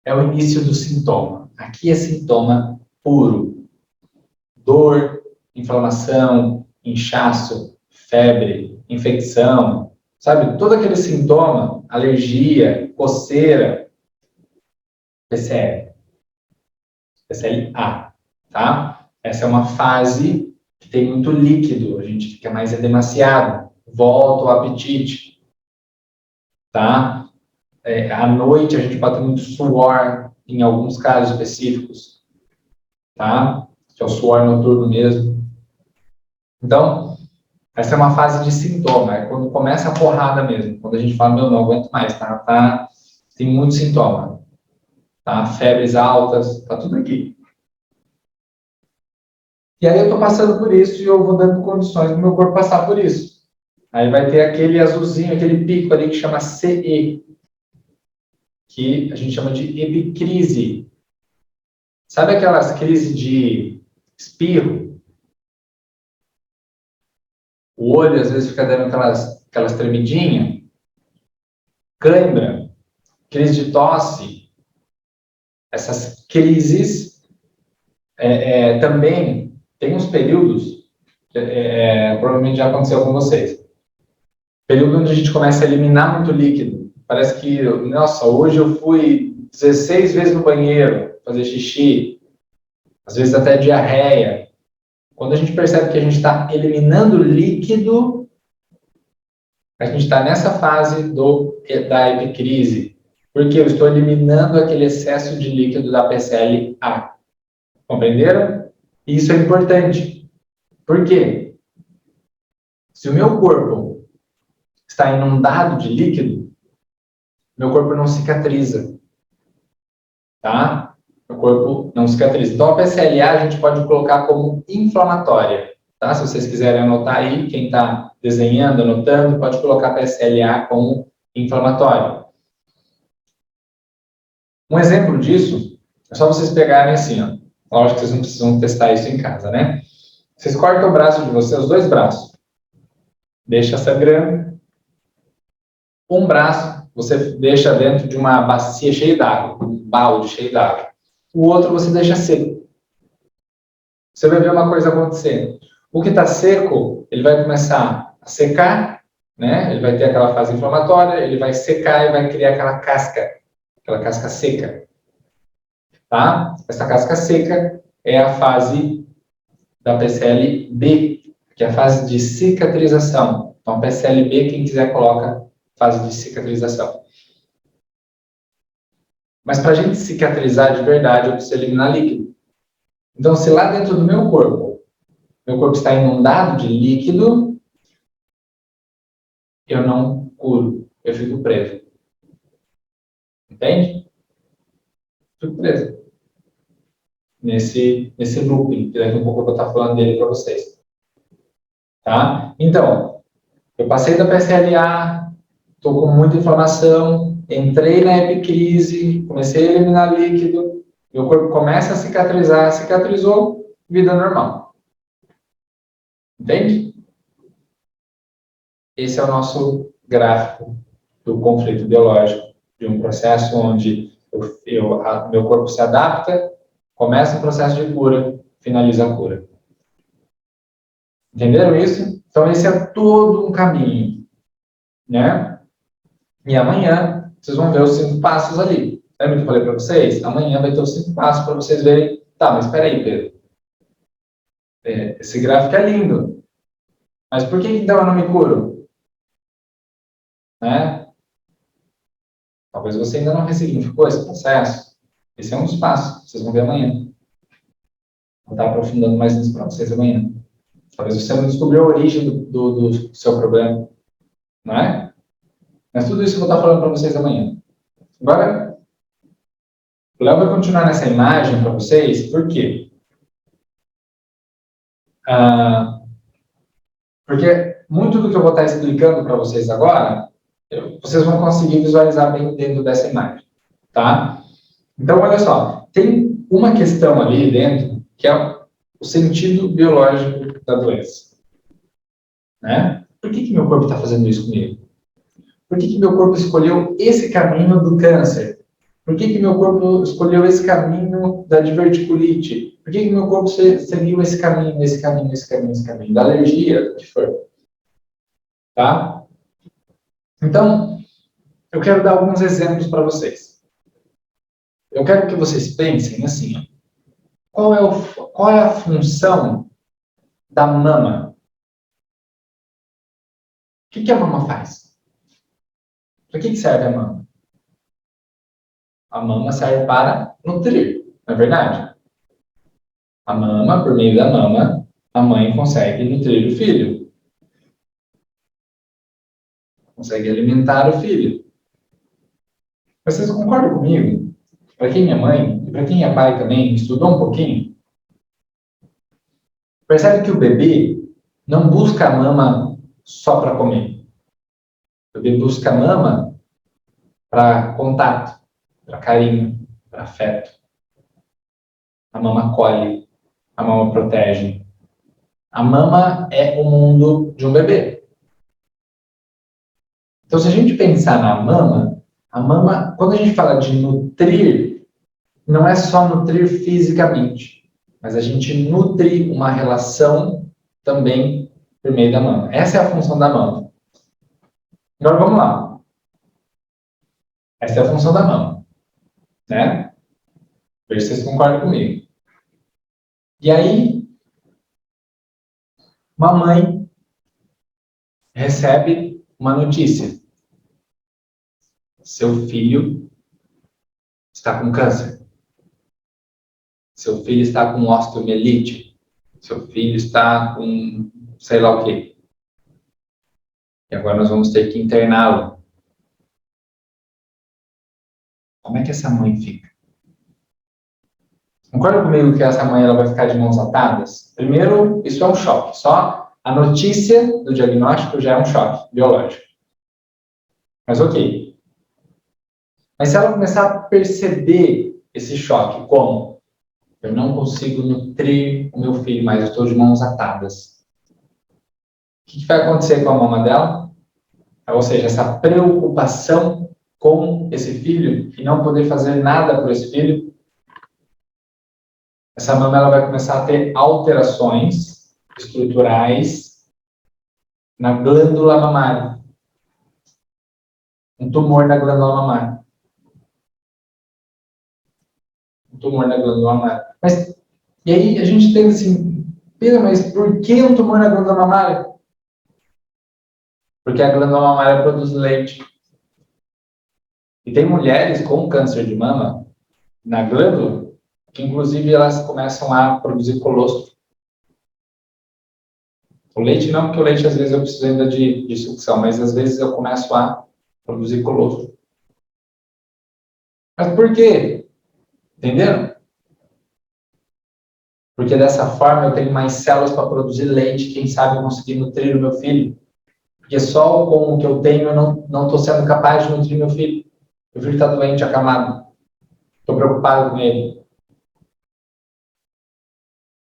é o início do sintoma. Aqui é sintoma puro. Dor, inflamação, inchaço, febre, infecção. Sabe? Todo aquele sintoma, alergia, coceira, PCL. PCL-A. Tá? Essa é uma fase que tem muito líquido, a gente fica mais demasiado, volta o apetite, tá? À noite a gente pode ter muito suor, em alguns casos específicos, tá? Que é o suor noturno mesmo. Então, essa é uma fase de sintoma, é quando começa a porrada mesmo, quando a gente fala, meu, não aguento mais, tá? Tem muito sintoma, tá? Febres altas, tá tudo aqui. E aí eu estou passando por isso e eu vou dando condições para o meu corpo passar por isso. Aí vai ter aquele azulzinho, aquele pico ali que chama CE, que a gente chama de epicrise. Sabe aquelas crises de espirro? O olho às vezes fica dando aquelas tremidinhas. Cãibra, crise de tosse. Essas crises também tem uns períodos, provavelmente já aconteceu com vocês. Período onde a gente começa a eliminar muito líquido. Parece que, nossa, hoje eu fui 16 vezes no banheiro fazer xixi, às vezes até diarreia. Quando a gente percebe que a gente está eliminando líquido, a gente está nessa fase da epicrise, porque eu estou eliminando aquele excesso de líquido da PCL-A. Compreenderam? E isso é importante. Por quê? Se o meu corpo está inundado de líquido, meu corpo não cicatriza. Tá? O corpo não cicatriza. Então, a PCL-A a gente pode colocar como inflamatória. Tá? Se vocês quiserem anotar aí, quem está desenhando, anotando, pode colocar a PCL-A como inflamatória. Um exemplo disso é só vocês pegarem assim, ó. Lógico que vocês não precisam testar isso em casa, né? Vocês cortam o braço de vocês, os dois braços. Deixa sangrando. Um braço você deixa dentro de uma bacia cheia d'água, um balde cheio d'água. O outro você deixa seco. Você vai ver uma coisa acontecer. O que está seco, ele vai começar a secar, né? Ele vai ter aquela fase inflamatória, ele vai secar e vai criar aquela casca seca. Tá? Essa casca seca é a fase da PCL-B, que é a fase de cicatrização. Então, PCL-B, quem quiser coloca fase de cicatrização. Mas para a gente cicatrizar de verdade, eu preciso eliminar líquido. Então, se lá dentro do meu corpo está inundado de líquido, eu não curo, eu fico preso. Entende? Fico preso. Nesse looping, que daqui a pouco eu vou estar falando dele para vocês. Tá? Então, eu passei da PCL-A, estou com muita inflamação, entrei na epicrise, comecei a eliminar líquido, meu corpo começa a cicatrizar, cicatrizou, vida normal. Entende? Esse é o nosso gráfico do conflito biológico, de um processo onde meu corpo se adapta, começa o processo de cura, finaliza a cura. Entenderam isso? Então, esse é todo um caminho, né? E amanhã, vocês vão ver os 5 passos ali. Lembra que eu falei para vocês? Amanhã vai ter os 5 passos para vocês verem. Tá, mas espera aí, Pedro. Esse gráfico é lindo. Mas por que então eu não me curo? Né? Talvez você ainda não ressignificou esse processo. Esse é um dos passos. Vocês vão ver amanhã. Vou estar aprofundando mais nisso para vocês amanhã. Talvez você não descobriu a origem do seu problema. Não é? Mas tudo isso eu vou estar falando para vocês amanhã. Agora, o Léo vai continuar nessa imagem para vocês. Por quê? Porque muito do que eu vou estar explicando para vocês agora, vocês vão conseguir visualizar bem dentro dessa imagem. Tá? Então, olha só. Tem uma questão ali dentro, que é o sentido biológico da doença. Né? Por que meu corpo está fazendo isso comigo? Por que meu corpo escolheu esse caminho do câncer? Por que meu corpo escolheu esse caminho da diverticulite? Por que meu corpo seguiu esse caminho, esse caminho, esse caminho, esse caminho? Da alergia, o que for. Tá? Então, eu quero dar alguns exemplos para vocês. Eu quero que vocês pensem assim, qual é a função da mama? O que a mama faz? Para que serve a mama? A mama serve para nutrir, não é verdade? A mama, por meio da mama, a mãe consegue nutrir o filho. Consegue alimentar o filho. Mas vocês concordam comigo? Para quem é mãe, e para quem é pai também, estudou um pouquinho, percebe que o bebê não busca a mama só para comer. O bebê busca a mama para contato, para carinho, para afeto. A mama acolhe, a mama protege. A mama é o mundo de um bebê. Então, se a gente pensar na mama, quando a gente fala de nutrir, não é só nutrir fisicamente, mas a gente nutre uma relação também por meio da mama. Essa é a função da mama. Agora, vamos lá. Essa é a função da mama, né? Veja se vocês concordam comigo. E aí, uma mãe recebe uma notícia. Seu filho está com câncer. Seu filho está com osteomielite. Seu filho está com sei lá o quê. E agora nós vamos ter que interná-lo. Como é que essa mãe fica? Concorda comigo que essa mãe ela vai ficar de mãos atadas? Primeiro, isso é um choque. Só a notícia do diagnóstico já é um choque biológico. Mas ok. Mas se ela começar a perceber esse choque, como? Eu não consigo nutrir o meu filho mais, eu estou de mãos atadas. O que vai acontecer com a mama dela? Ou seja, essa preocupação com esse filho e não poder fazer nada por esse filho, essa mama ela vai começar a ter alterações estruturais na glândula mamária. Um tumor na glândula mamária. Um tumor na glândula mamária. Mas, e aí a gente tem assim, Pedro, mas por que um tumor na glândula mamária? Porque a glândula mamária produz leite. E tem mulheres com câncer de mama na glândula que, inclusive, elas começam a produzir colostro. O leite não, porque o leite, às vezes, eu preciso ainda de sucção, mas, às vezes, eu começo a produzir colostro. Mas por quê? Entenderam? Porque, dessa forma, eu tenho mais células para produzir leite, quem sabe conseguir nutrir o meu filho. Porque só com o que eu tenho, eu não estou sendo capaz de nutrir meu filho. Meu filho está doente, acamado. Estou preocupado com ele.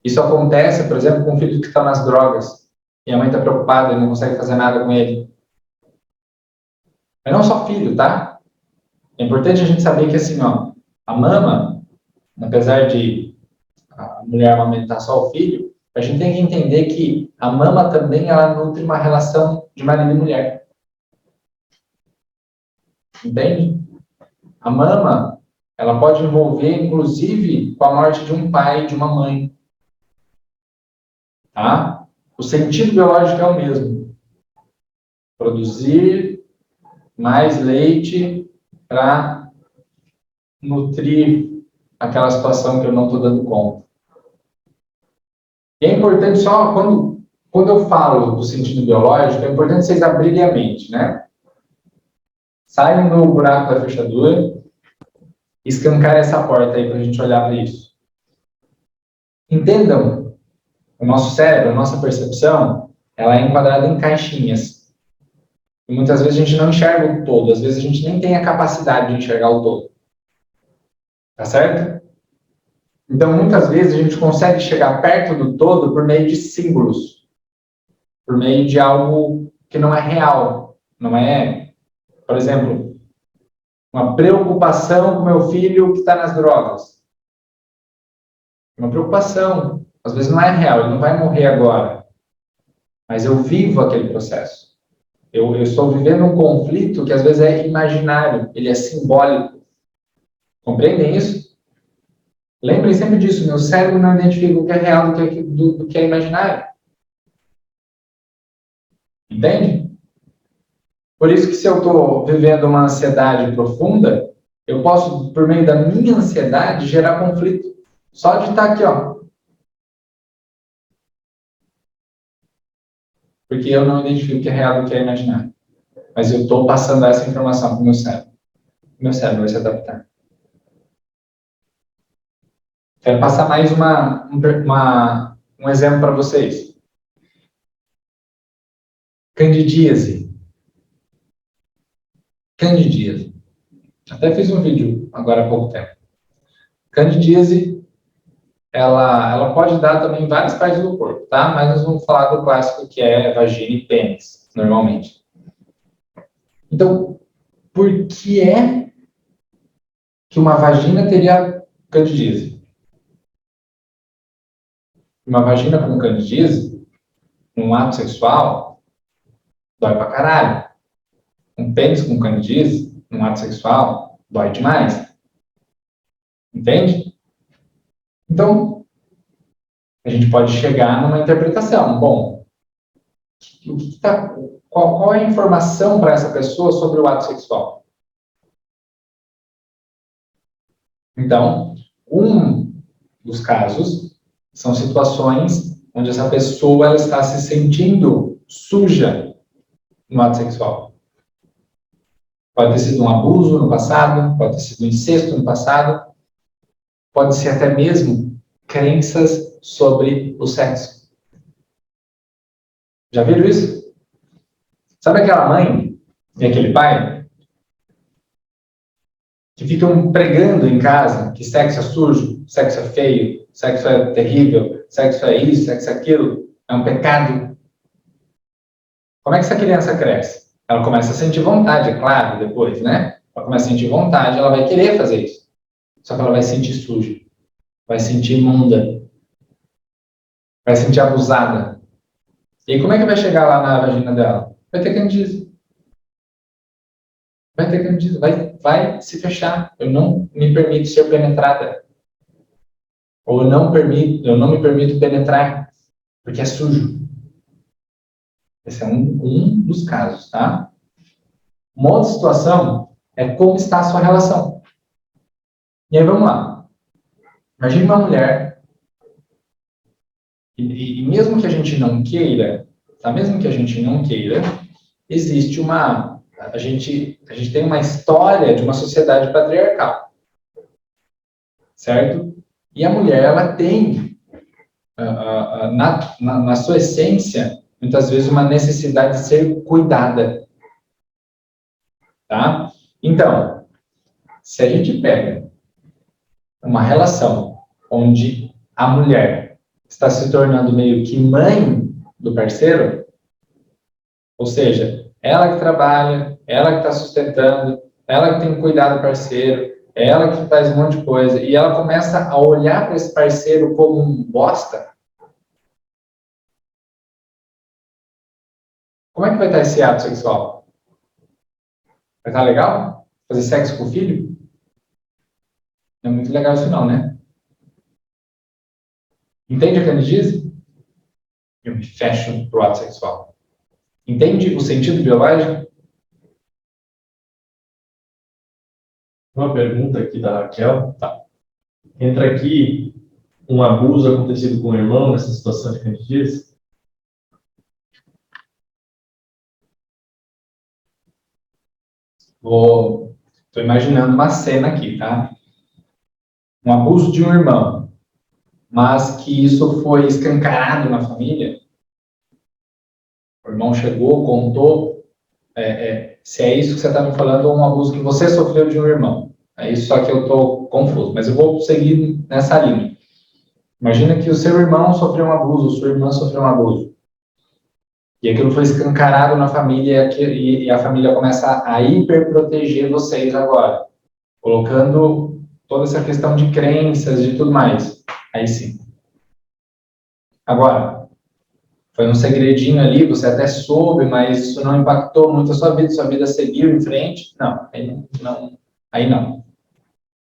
Isso acontece, por exemplo, com um filho que está nas drogas. E a mãe está preocupada e não consegue fazer nada com ele. Mas não só filho, tá? É importante a gente saber que, assim, ó, a mama, apesar de a mulher amamentar só o filho, a gente tem que entender que a mama também, ela nutre uma relação de marido e mulher. entende? A mama, ela pode envolver, inclusive, com a morte de um pai e de uma mãe. Tá? O sentido biológico é o mesmo. Produzir mais leite para nutrir aquela situação que eu não estou dando conta. E é importante só, quando eu falo do sentido biológico, é importante vocês abrirem a mente, né? Saiam do buraco da fechadura, escancar essa porta aí para a gente olhar para isso. Entendam, o nosso cérebro, a nossa percepção, ela é enquadrada em caixinhas. E muitas vezes a gente não enxerga o todo, às vezes a gente nem tem a capacidade de enxergar o todo. Tá certo? Então, muitas vezes a gente consegue chegar perto do todo por meio de símbolos, por meio de algo que não é real, não é, por exemplo, uma preocupação com meu filho que está nas drogas. Uma preocupação, às vezes não é real, ele não vai morrer agora, mas eu vivo aquele processo. Eu estou vivendo um conflito que às vezes é imaginário, ele é simbólico. Compreendem isso? Lembrem sempre disso, meu cérebro não identifica o que é real do que é imaginário. Entende? Por isso que se eu estou vivendo uma ansiedade profunda, eu posso, por meio da minha ansiedade, gerar conflito. Só de estar aqui, ó. Porque eu não identifico o que é real do que é imaginário. Mas eu estou passando essa informação para o meu cérebro. O meu cérebro vai se adaptar. Quero passar mais um exemplo para vocês. Candidíase. Candidíase. Até fiz um vídeo agora há pouco tempo. Candidíase, ela pode dar também em várias partes do corpo, tá? Mas nós vamos falar do clássico que é vagina e pênis, normalmente. Então, por que é que uma vagina teria candidíase? Uma vagina com candidíase, num ato sexual, dói pra caralho. Um pênis com candidíase, num ato sexual, dói demais. Entende? Então, a gente pode chegar numa interpretação. Bom, qual é a informação para essa pessoa sobre o ato sexual? Então, um dos casos são situações onde essa pessoa ela está se sentindo suja no ato sexual. Pode ter sido um abuso no passado, pode ter sido um incesto no passado, pode ser até mesmo crenças sobre o sexo. Já viram isso? Sabe aquela mãe e aquele pai que ficam pregando em casa que sexo é sujo, sexo é feio, sexo é terrível, sexo é isso, sexo é aquilo, é um pecado? Como é que essa criança cresce? Ela começa a sentir vontade, é claro, depois, né? Ela começa a sentir vontade, ela vai querer fazer isso. Só que ela vai se sentir suja, vai se sentir imunda, vai se sentir abusada. E aí, como é que vai chegar lá na vagina dela? Vai ter candidíase. Vai ter candidíase, vai se fechar. Eu não me permito ser penetrada. Ou eu não me permito penetrar, porque é sujo. Esse é um dos casos, tá? Uma outra situação é como está a sua relação. E aí, vamos lá. Imagine uma mulher, e mesmo que a gente não queira, tá? Mesmo que a gente não queira, existe a gente tem uma história de uma sociedade patriarcal, certo? E a mulher, ela tem, na sua essência, muitas vezes uma necessidade de ser cuidada, tá? Então, se a gente pega uma relação onde a mulher está se tornando meio que mãe do parceiro, ou seja, ela que trabalha, ela que está sustentando, ela que tem que cuidar do parceiro, ela que faz um monte de coisa, e ela começa a olhar para esse parceiro como um bosta, como é que vai estar esse ato sexual? Vai estar legal? fazer sexo com o filho? Não é muito legal isso não, né? Entende o que ele diz? Eu me fecho pro ato sexual. Entende o sentido biológico? Uma pergunta aqui da Raquel. Tá. Entra aqui um abuso acontecido com o irmão nessa situação que a gente diz? Estou imaginando uma cena aqui, tá? Um abuso de um irmão, mas que isso foi escancarado na família. O irmão chegou, contou. Se é isso que você está me falando, ou um abuso que você sofreu de um irmão. É isso, só que eu estou confuso, mas eu vou seguir nessa linha. Imagina que o seu irmão sofreu um abuso, sua irmã sofreu um abuso. E aquilo foi escancarado na família e a família começa a hiperproteger vocês agora, colocando toda essa questão de crenças e tudo mais. Aí sim. Agora, foi um segredinho ali, você até soube, mas isso não impactou muito a sua vida seguiu em frente. Não, aí não.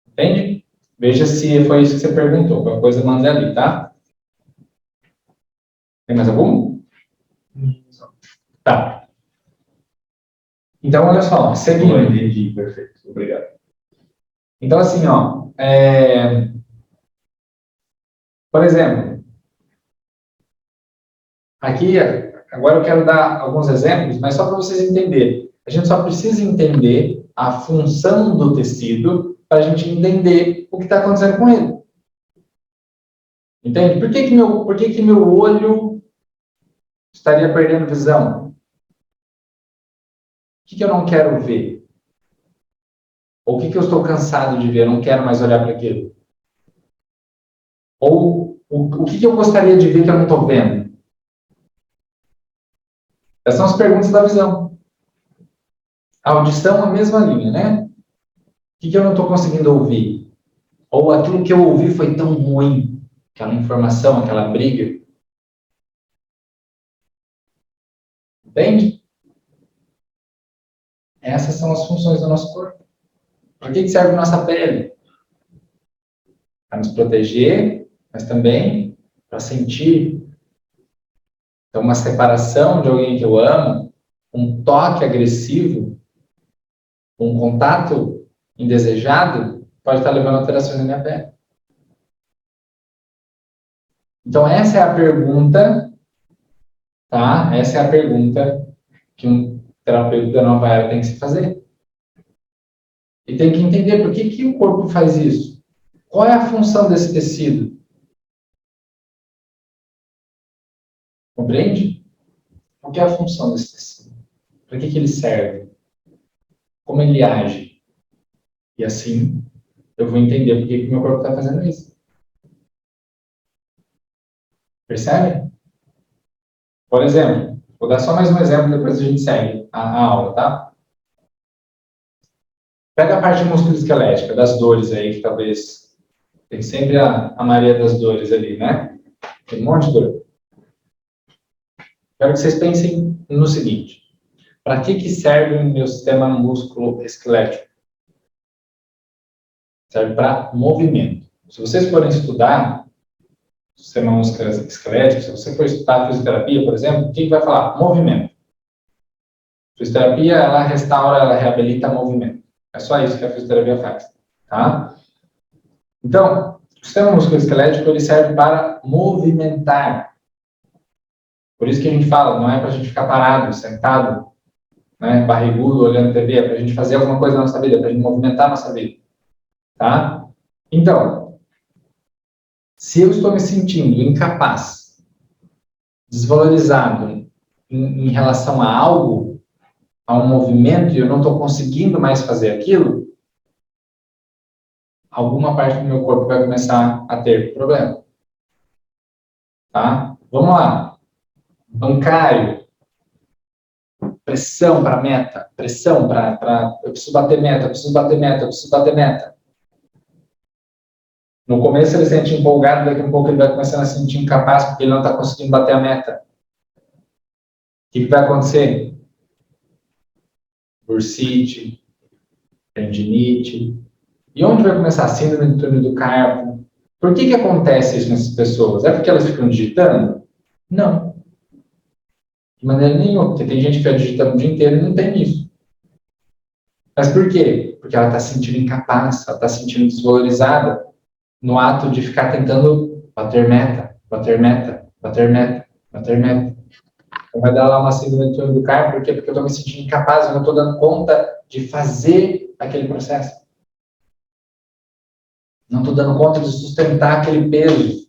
Entende? Veja se foi isso que você perguntou. Qualquer coisa, manda ali, tá? Tem mais algum? Tá. Então, olha só, seguindo. Entendi, perfeito. Obrigado. Então, assim, ó, por exemplo, aqui, agora eu quero dar alguns exemplos, mas só para vocês entenderem. A gente só precisa entender a função do tecido para a gente entender o que está acontecendo com ele. Entende? Por que meu olho estaria perdendo visão? O que eu não quero ver? Ou o que eu estou cansado de ver? Eu não quero mais olhar para aquilo? Ou o que eu gostaria de ver que eu não estou vendo? Essas são as perguntas da visão. A audição é a mesma linha, né? O que eu não estou conseguindo ouvir? Ou aquilo que eu ouvi foi tão ruim, aquela informação, aquela briga. Entende? Essas são as funções do nosso corpo. Para que serve a nossa pele? Para nos proteger, mas também para sentir. Então, uma separação de alguém que eu amo, um toque agressivo, um contato indesejado, pode estar levando a alterações na minha pele. Então, essa é a pergunta, tá? Essa é a pergunta que um terapeuta da nova era tem que se fazer. E tem que entender por que o corpo faz isso. Qual é a função desse tecido? Compreende? Qual é a função desse tecido? Para que ele serve? Como ele age? E assim, eu vou entender por que o meu corpo está fazendo isso. Percebe? Por exemplo, vou dar só mais um exemplo, depois a gente segue a aula, tá? Pega a parte musculoesquelética, das dores aí, que talvez tem sempre a maioria das dores ali, né? Tem um monte de dor. Quero que vocês pensem no seguinte. Para que serve o meu sistema musculoesquelético? Serve para movimento. Se vocês forem estudar o sistema musculoesquelético, se você for estudar fisioterapia, por exemplo, o que vai falar? Movimento. Fisioterapia, ela restaura, ela reabilita movimento. É só isso que a fisioterapia faz, tá? Então, o sistema musculoesquelético, ele serve para movimentar. Por isso que a gente fala, não é para a gente ficar parado, sentado, né, barrigudo, olhando TV, é para a gente fazer alguma coisa na nossa vida, é para a gente movimentar a nossa vida, tá? Então, se eu estou me sentindo incapaz, desvalorizado em relação a algo, a um movimento, e eu não estou conseguindo mais fazer aquilo, alguma parte do meu corpo vai começar a ter problema. Tá? Vamos lá. Bancário. Pressão para meta. Pressão para... Eu preciso bater meta, eu preciso bater meta, eu preciso bater meta. No começo ele se sente empolgado, daqui a pouco ele vai começando a se sentir incapaz porque ele não está conseguindo bater a meta. O que vai acontecer? Bursite, tendinite. E onde vai começar a síndrome do túnel do carpo? Por que acontece isso nessas pessoas? É porque elas ficam digitando? Não. De maneira nenhuma, porque tem gente que fica digitando o dia inteiro e não tem isso. Mas por quê? Porque ela está se sentindo incapaz, ela está se sentindo desvalorizada no ato de ficar tentando bater meta, bater meta, bater meta, bater meta. Então vai dar lá uma síndrome do túnel do carpo, por quê? Porque eu estou me sentindo incapaz, eu não estou dando conta de fazer aquele processo. Não estou dando conta de sustentar aquele peso.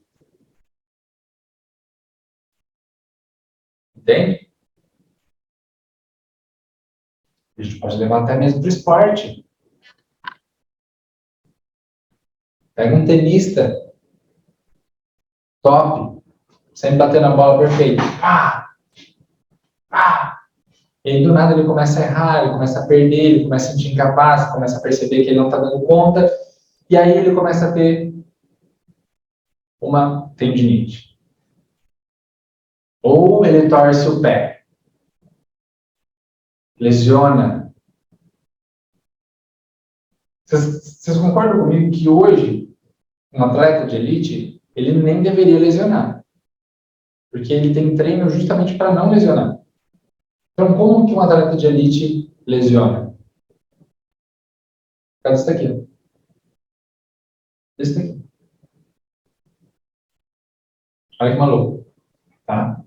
Entende? A gente pode levar até mesmo para o esporte. Pega um tenista top, sempre batendo a bola perfeita. Ah! Ah! E aí, do nada, ele começa a errar, ele começa a perder, ele começa a se sentir incapaz, começa a perceber que ele não está dando conta, e aí ele começa a ter uma tendinite. Ou ele torce o pé, lesiona. Vocês concordam comigo que hoje, um atleta de elite, ele nem deveria lesionar? Porque ele tem treino justamente para não lesionar. Então, como que um atleta de elite lesiona? Por causa disso daqui. Isso daqui. Olha que maluco. Tá?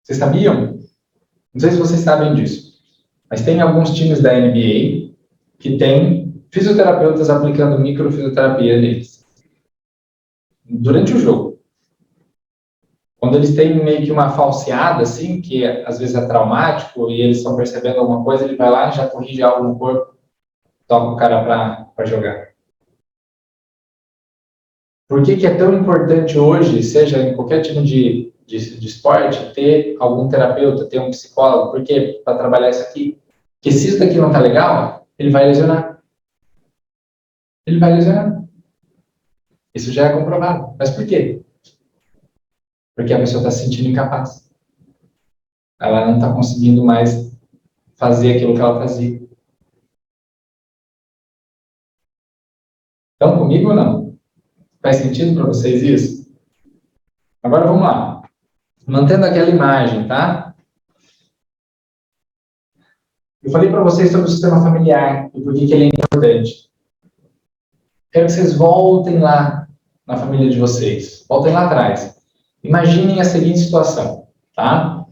Vocês sabiam? Não sei se vocês sabem disso, mas tem alguns times da NBA que tem fisioterapeutas aplicando microfisioterapia neles. Durante o jogo. Quando eles têm meio que uma falseada, assim, que às vezes é traumático e eles estão percebendo alguma coisa, ele vai lá e já corrige algo no corpo, toca o cara para jogar. Por que é tão importante hoje, seja em qualquer tipo de esporte, ter algum terapeuta, ter um psicólogo? Por quê? Para trabalhar isso aqui. Porque se isso daqui não está legal, ele vai lesionar. Ele vai lesionar. Isso já é comprovado. Mas por quê? Porque a pessoa está se sentindo incapaz. Ela não está conseguindo mais fazer aquilo que ela fazia. Estão comigo ou não? Faz sentido para vocês isso? Agora vamos lá. Mantendo aquela imagem, tá? Eu falei para vocês sobre o sistema familiar e por que ele é importante. Quero que vocês voltem lá na família de vocês. Voltem lá atrás. Imaginem a seguinte situação, tá?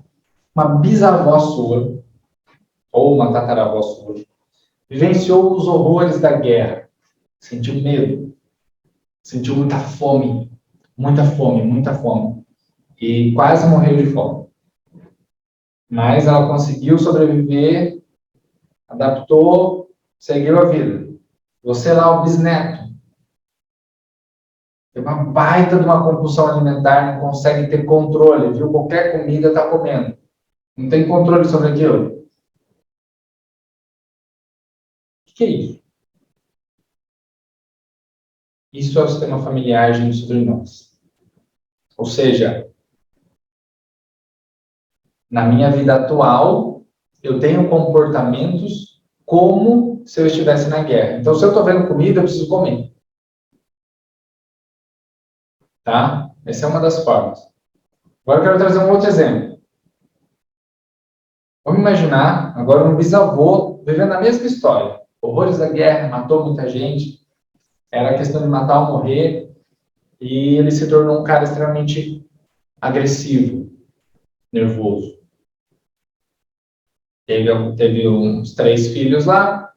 Uma bisavó sua, ou uma tataravó sua, vivenciou os horrores da guerra. Sentiu medo. Sentiu muita fome. Muita fome, muita fome. E quase morreu de fome. Mas ela conseguiu sobreviver, adaptou, seguiu a vida. Você lá, o bisneto, tem uma baita de uma compulsão alimentar, não consegue ter controle, viu? Qualquer comida está comendo. Não tem controle sobre aquilo. O que é isso? Isso é o sistema familiar agindo sobre nós. Ou seja, na minha vida atual, eu tenho comportamentos como se eu estivesse na guerra. Então, se eu estou vendo comida, eu preciso comer. Tá? Essa é uma das formas. Agora eu quero trazer um outro exemplo. Vamos imaginar agora um bisavô vivendo a mesma história. Horrores da guerra, matou muita gente. Era questão de matar ou morrer. E ele se tornou um cara extremamente agressivo, nervoso. Teve uns 3 filhos lá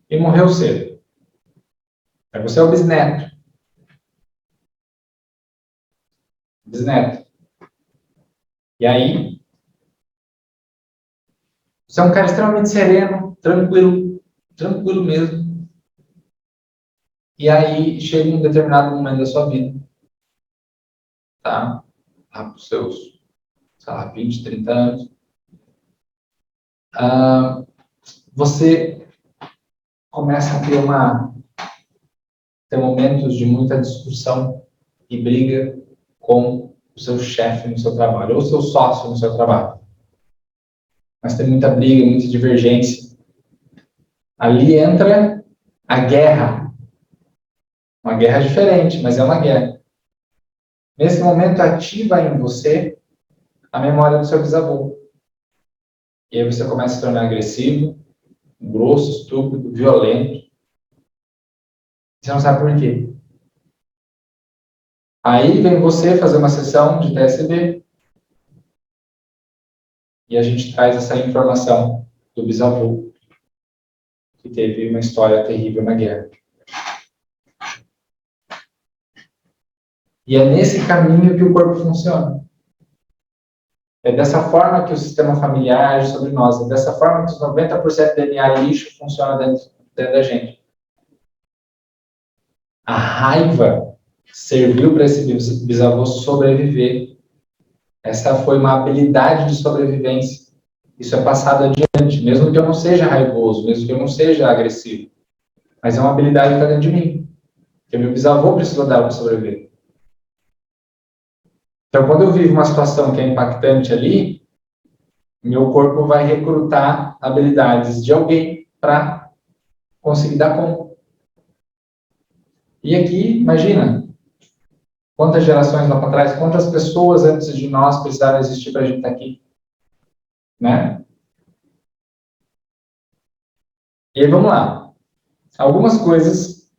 e morreu cedo. Aí você é o bisneto. Bisneto. E aí, você é um cara extremamente sereno, tranquilo mesmo. E aí, chega um determinado momento da sua vida, tá? Lá para os seus, sei lá, 20, 30 anos. Você começa a ter momentos de muita discussão e briga com o seu chefe no seu trabalho, ou o seu sócio no seu trabalho. Mas tem muita briga, muita divergência. Ali entra a guerra. Uma guerra diferente, mas é uma guerra. Nesse momento, ativa em você a memória do seu bisavô. E aí você começa a se tornar agressivo, grosso, estúpido, violento. Você não sabe por quê. Aí vem você fazer uma sessão de TSB. E a gente traz essa informação do bisavô, que teve uma história terrível na guerra. E é nesse caminho que o corpo funciona. É dessa forma que o sistema familiar age sobre nós. É dessa forma que os 90% do DNA lixo funciona dentro da gente. A raiva serviu para esse bisavô sobreviver. Essa foi uma habilidade de sobrevivência. Isso é passado adiante, mesmo que eu não seja raivoso, mesmo que eu não seja agressivo. Mas é uma habilidade que está dentro de mim. Que meu bisavô precisou dela para sobreviver. Então, quando eu vivo uma situação que é impactante ali, meu corpo vai recrutar habilidades de alguém para conseguir dar conta. E aqui, imagina, quantas gerações lá para trás, quantas pessoas antes de nós precisaram existir para a gente estar aqui. Né? E aí, vamos lá. Algumas coisas,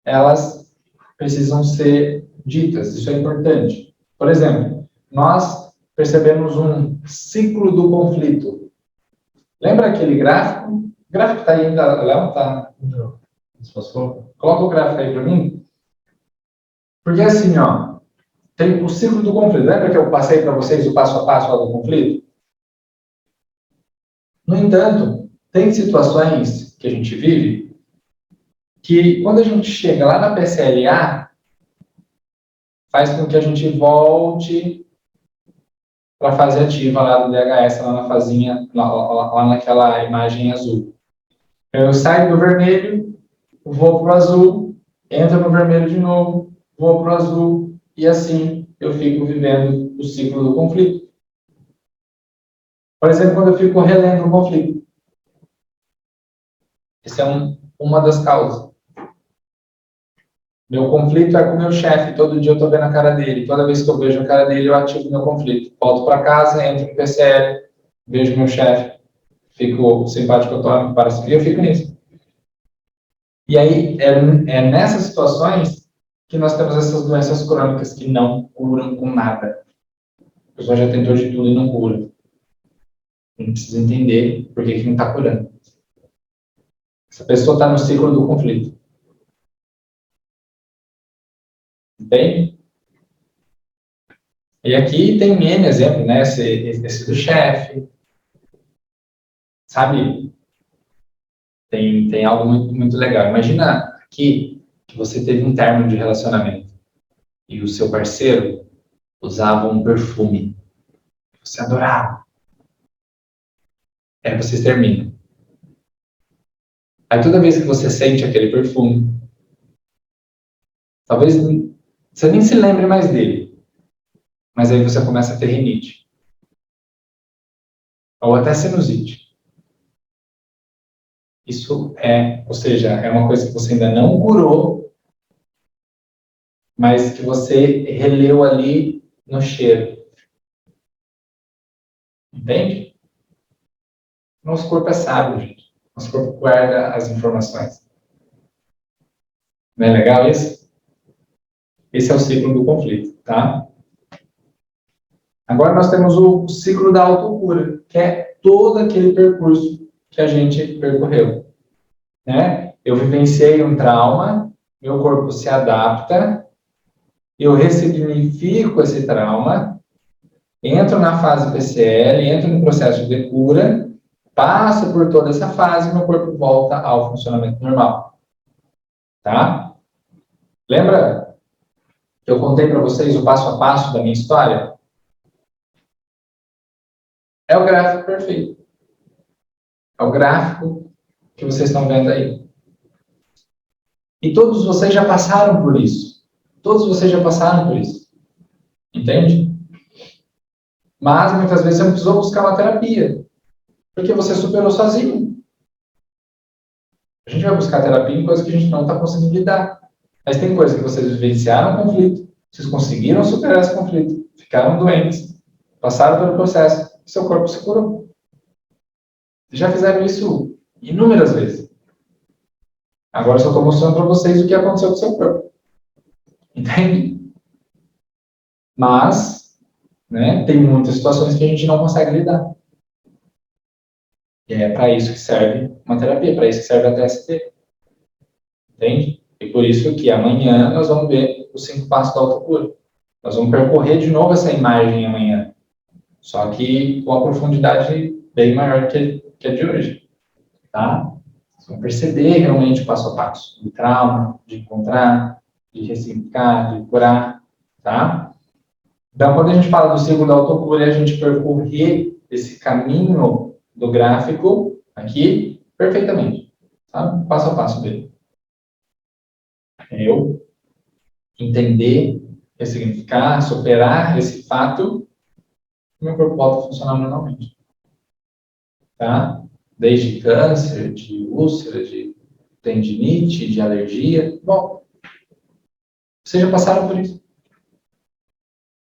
elas precisam ser ditas, isso é importante. Por exemplo, nós percebemos um ciclo do conflito. Lembra aquele gráfico? O gráfico está aí ainda, Léo? Tá? Não. Coloca o gráfico aí para mim. Porque assim, ó, tem o ciclo do conflito. Lembra que eu passei para vocês o passo a passo do conflito? No entanto, tem situações que a gente vive que, quando a gente chega lá na PCLA, faz com que a gente volte para a fase ativa lá do DHS, lá na fazinha, lá naquela imagem azul. Eu saio do vermelho, vou para o azul, entro no vermelho de novo, vou para o azul, e assim eu fico vivendo o ciclo do conflito. Por exemplo, quando eu fico relendo o conflito. Essa é uma das causas. Meu conflito é com o meu chefe, todo dia eu estou vendo a cara dele. Toda vez que eu vejo a cara dele, eu ativo meu conflito. Volto para casa, entro no PCL, vejo meu chefe, fico simpático, e eu fico nisso. E aí, é nessas situações que nós temos essas doenças crônicas que não curam com nada. A pessoa já tentou de tudo e não cura. A gente precisa entender por que não está curando. Essa pessoa está no ciclo do conflito. Entende? E aqui tem N exemplo, né? Esse do chefe. Sabe? Tem algo muito, muito legal. Imagina aqui que você teve um término de relacionamento e o seu parceiro usava um perfume que você adorava. Aí vocês terminam. Aí toda vez que você sente aquele perfume, talvez você nem se lembre mais dele, mas aí você começa a ter rinite. Ou até sinusite. Isso ou seja, é uma coisa que você ainda não curou, mas que você releu ali no cheiro. Entende? Nosso corpo é sábio, gente. Nosso corpo guarda as informações. Não é legal isso? Esse é o ciclo do conflito, tá? Agora nós temos o ciclo da autocura, que é todo aquele percurso que a gente percorreu. Né? Eu vivenciei um trauma, meu corpo se adapta, eu ressignifico esse trauma, entro na fase PCL, entro no processo de cura, passo por toda essa fase e meu corpo volta ao funcionamento normal. Tá? Lembra que eu contei para vocês o passo a passo da minha história? É o gráfico perfeito. É o gráfico que vocês estão vendo aí. E todos vocês já passaram por isso. Todos vocês já passaram por isso. Entende? Mas, muitas vezes, você não precisou buscar uma terapia. Porque você superou sozinho. A gente vai buscar terapia em coisas que a gente não está conseguindo lidar. Mas tem coisas que vocês vivenciaram conflito, vocês conseguiram superar esse conflito, ficaram doentes, passaram pelo processo, e seu corpo se curou. Vocês já fizeram isso inúmeras vezes. Agora eu só estou mostrando para vocês o que aconteceu com o seu corpo. Entende? Mas, né, tem muitas situações que a gente não consegue lidar. E é para isso que serve uma terapia, para isso que serve a TST. Entende? E por isso que amanhã nós vamos ver os 5 passos da autocura. Nós vamos percorrer de novo essa imagem amanhã. Só que com a profundidade bem maior que a de hoje. Tá? Vocês vão perceber realmente o passo a passo. Do trauma, de encontrar, de ressignificar, de curar. Tá? Então, quando a gente fala do ciclo da autocura, é a gente percorrer esse caminho do gráfico aqui perfeitamente. Tá? Passo a passo dele. Eu entender, ressignificar, superar esse fato, meu corpo volta a funcionar normalmente. Tá? Desde câncer, de úlcera, de tendinite, de alergia. Bom, vocês já passaram por isso?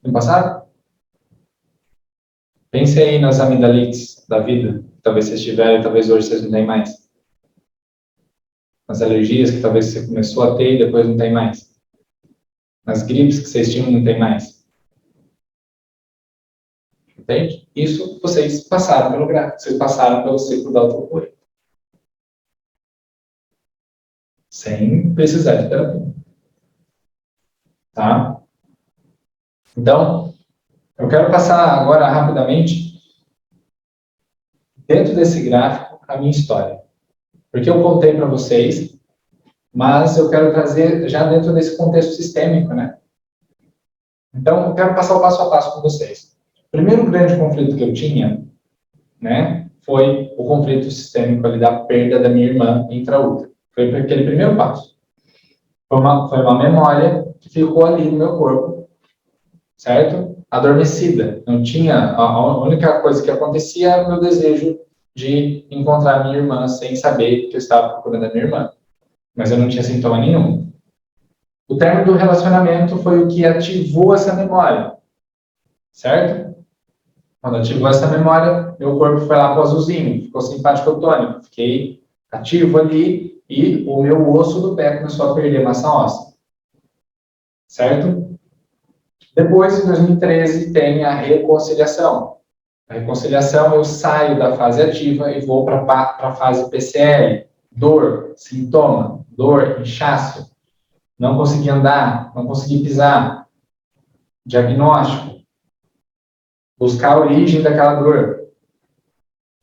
Não passaram? Pense aí nas amidalites da vida, que talvez vocês tiveram, talvez hoje vocês não tenham mais. Nas alergias que talvez você começou a ter e depois não tem mais. Nas gripes que vocês tinham não tem mais. Entende? Isso vocês passaram pelo gráfico, vocês passaram pelo ciclo da autocura. Sem precisar de terapia. Tá? Então, eu quero passar agora rapidamente, dentro desse gráfico, a minha história. Porque eu contei para vocês, mas eu quero trazer já dentro desse contexto sistêmico, né? Então, eu quero passar o passo a passo com vocês. O primeiro grande conflito que eu tinha, né, foi o conflito sistêmico ali da perda da minha irmã intraútero. Foi aquele primeiro passo. Foi uma memória que ficou ali no meu corpo, certo? Adormecida. Não tinha, a única coisa que acontecia era o meu desejo de encontrar minha irmã sem saber que eu estava procurando a minha irmã. Mas eu não tinha sintoma nenhum. O término do relacionamento foi o que ativou essa memória, certo? Quando ativou essa memória, meu corpo foi lá para o azulzinho, ficou simpático tônico, fiquei ativo ali e o meu osso do pé começou a perder massa óssea, certo? Depois, em 2013, tem a reconciliação. A reconciliação, eu saio da fase ativa e vou para a fase PCL. Dor, sintoma, dor, inchaço. Não consegui andar, não consegui pisar. Diagnóstico. Buscar a origem daquela dor.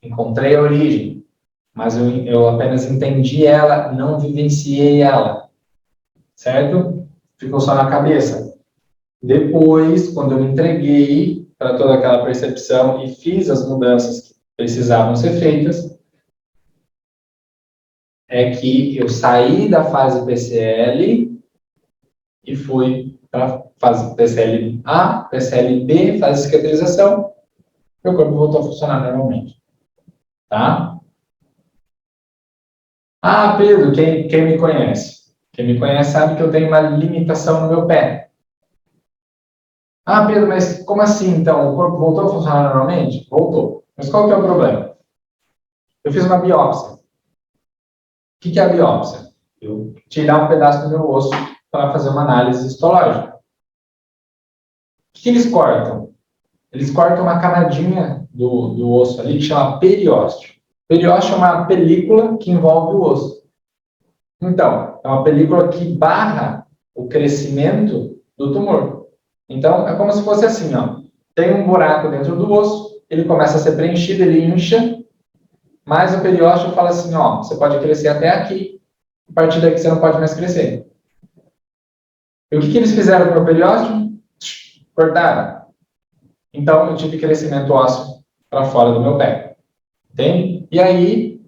Encontrei a origem, mas eu apenas entendi ela, não vivenciei ela. Certo? Ficou só na cabeça. Depois, quando eu me entreguei para toda aquela percepção e fiz as mudanças que precisavam ser feitas, é que eu saí da fase PCL e fui para a fase PCL-A, PCL-B, fase de cicatrização, meu corpo voltou a funcionar normalmente. Tá? Ah, Pedro, quem me conhece? Quem me conhece sabe que eu tenho uma limitação no meu pé. Ah, Pedro, mas como assim, então? O corpo voltou a funcionar normalmente? Voltou. Mas qual que é o problema? Eu fiz uma biópsia. O que é a biópsia? Eu tirar um pedaço do meu osso para fazer uma análise histológica. O que eles cortam? Eles cortam uma camadinha do osso ali que chama periósteo. Periósteo é uma película que envolve o osso. Então, é uma película que barra o crescimento do tumor. Então, é como se fosse assim, ó. Tem um buraco dentro do osso, ele começa a ser preenchido, ele incha, mas o periósteo fala assim, ó, você pode crescer até aqui, a partir daqui você não pode mais crescer. E o que eles fizeram com o periósteo? Cortaram. Então, eu tive crescimento ósseo para fora do meu pé. Entende? E aí,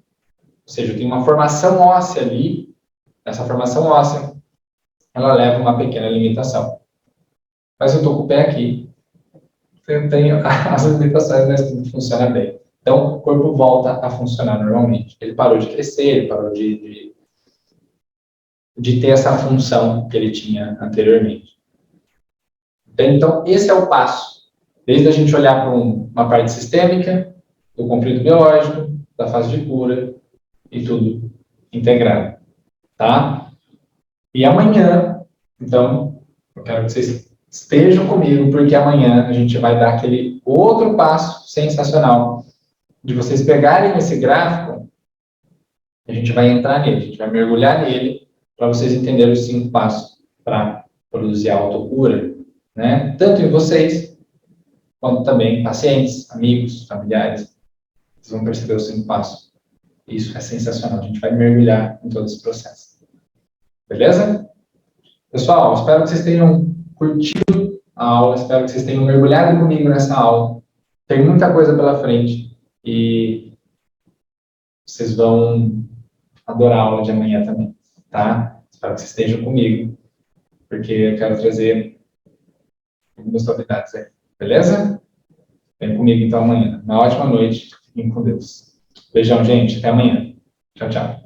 ou seja, eu tenho uma formação óssea ali, essa formação óssea, ela leva uma pequena limitação. Mas eu estou com o pé aqui, eu tenho as limitações, mas tudo funciona bem. Então, o corpo volta a funcionar normalmente. Ele parou de crescer, ele parou de ter essa função que ele tinha anteriormente. Então, esse é o passo. Desde a gente olhar para uma parte sistêmica, do conflito biológico, da fase de cura e tudo integrado. Tá? E amanhã, então, eu quero que vocês estejam comigo, porque amanhã a gente vai dar aquele outro passo sensacional de vocês pegarem esse gráfico, a gente vai entrar nele, a gente vai mergulhar nele para vocês entenderem os 5 passos para produzir a autocura, né? Tanto em vocês, quanto também em pacientes, amigos, familiares. Vocês vão perceber os 5 passos. Isso é sensacional, a gente vai mergulhar em todo esse processo. Beleza? Pessoal, espero que vocês tenham curtido a aula, espero que vocês tenham mergulhado comigo nessa aula. Tem muita coisa pela frente e vocês vão adorar a aula de amanhã também, tá? Espero que vocês estejam comigo, porque eu quero trazer algumas novidades aí, beleza? Vem comigo então amanhã. Uma ótima noite, fiquem com Deus. Beijão, gente, até amanhã. Tchau, tchau.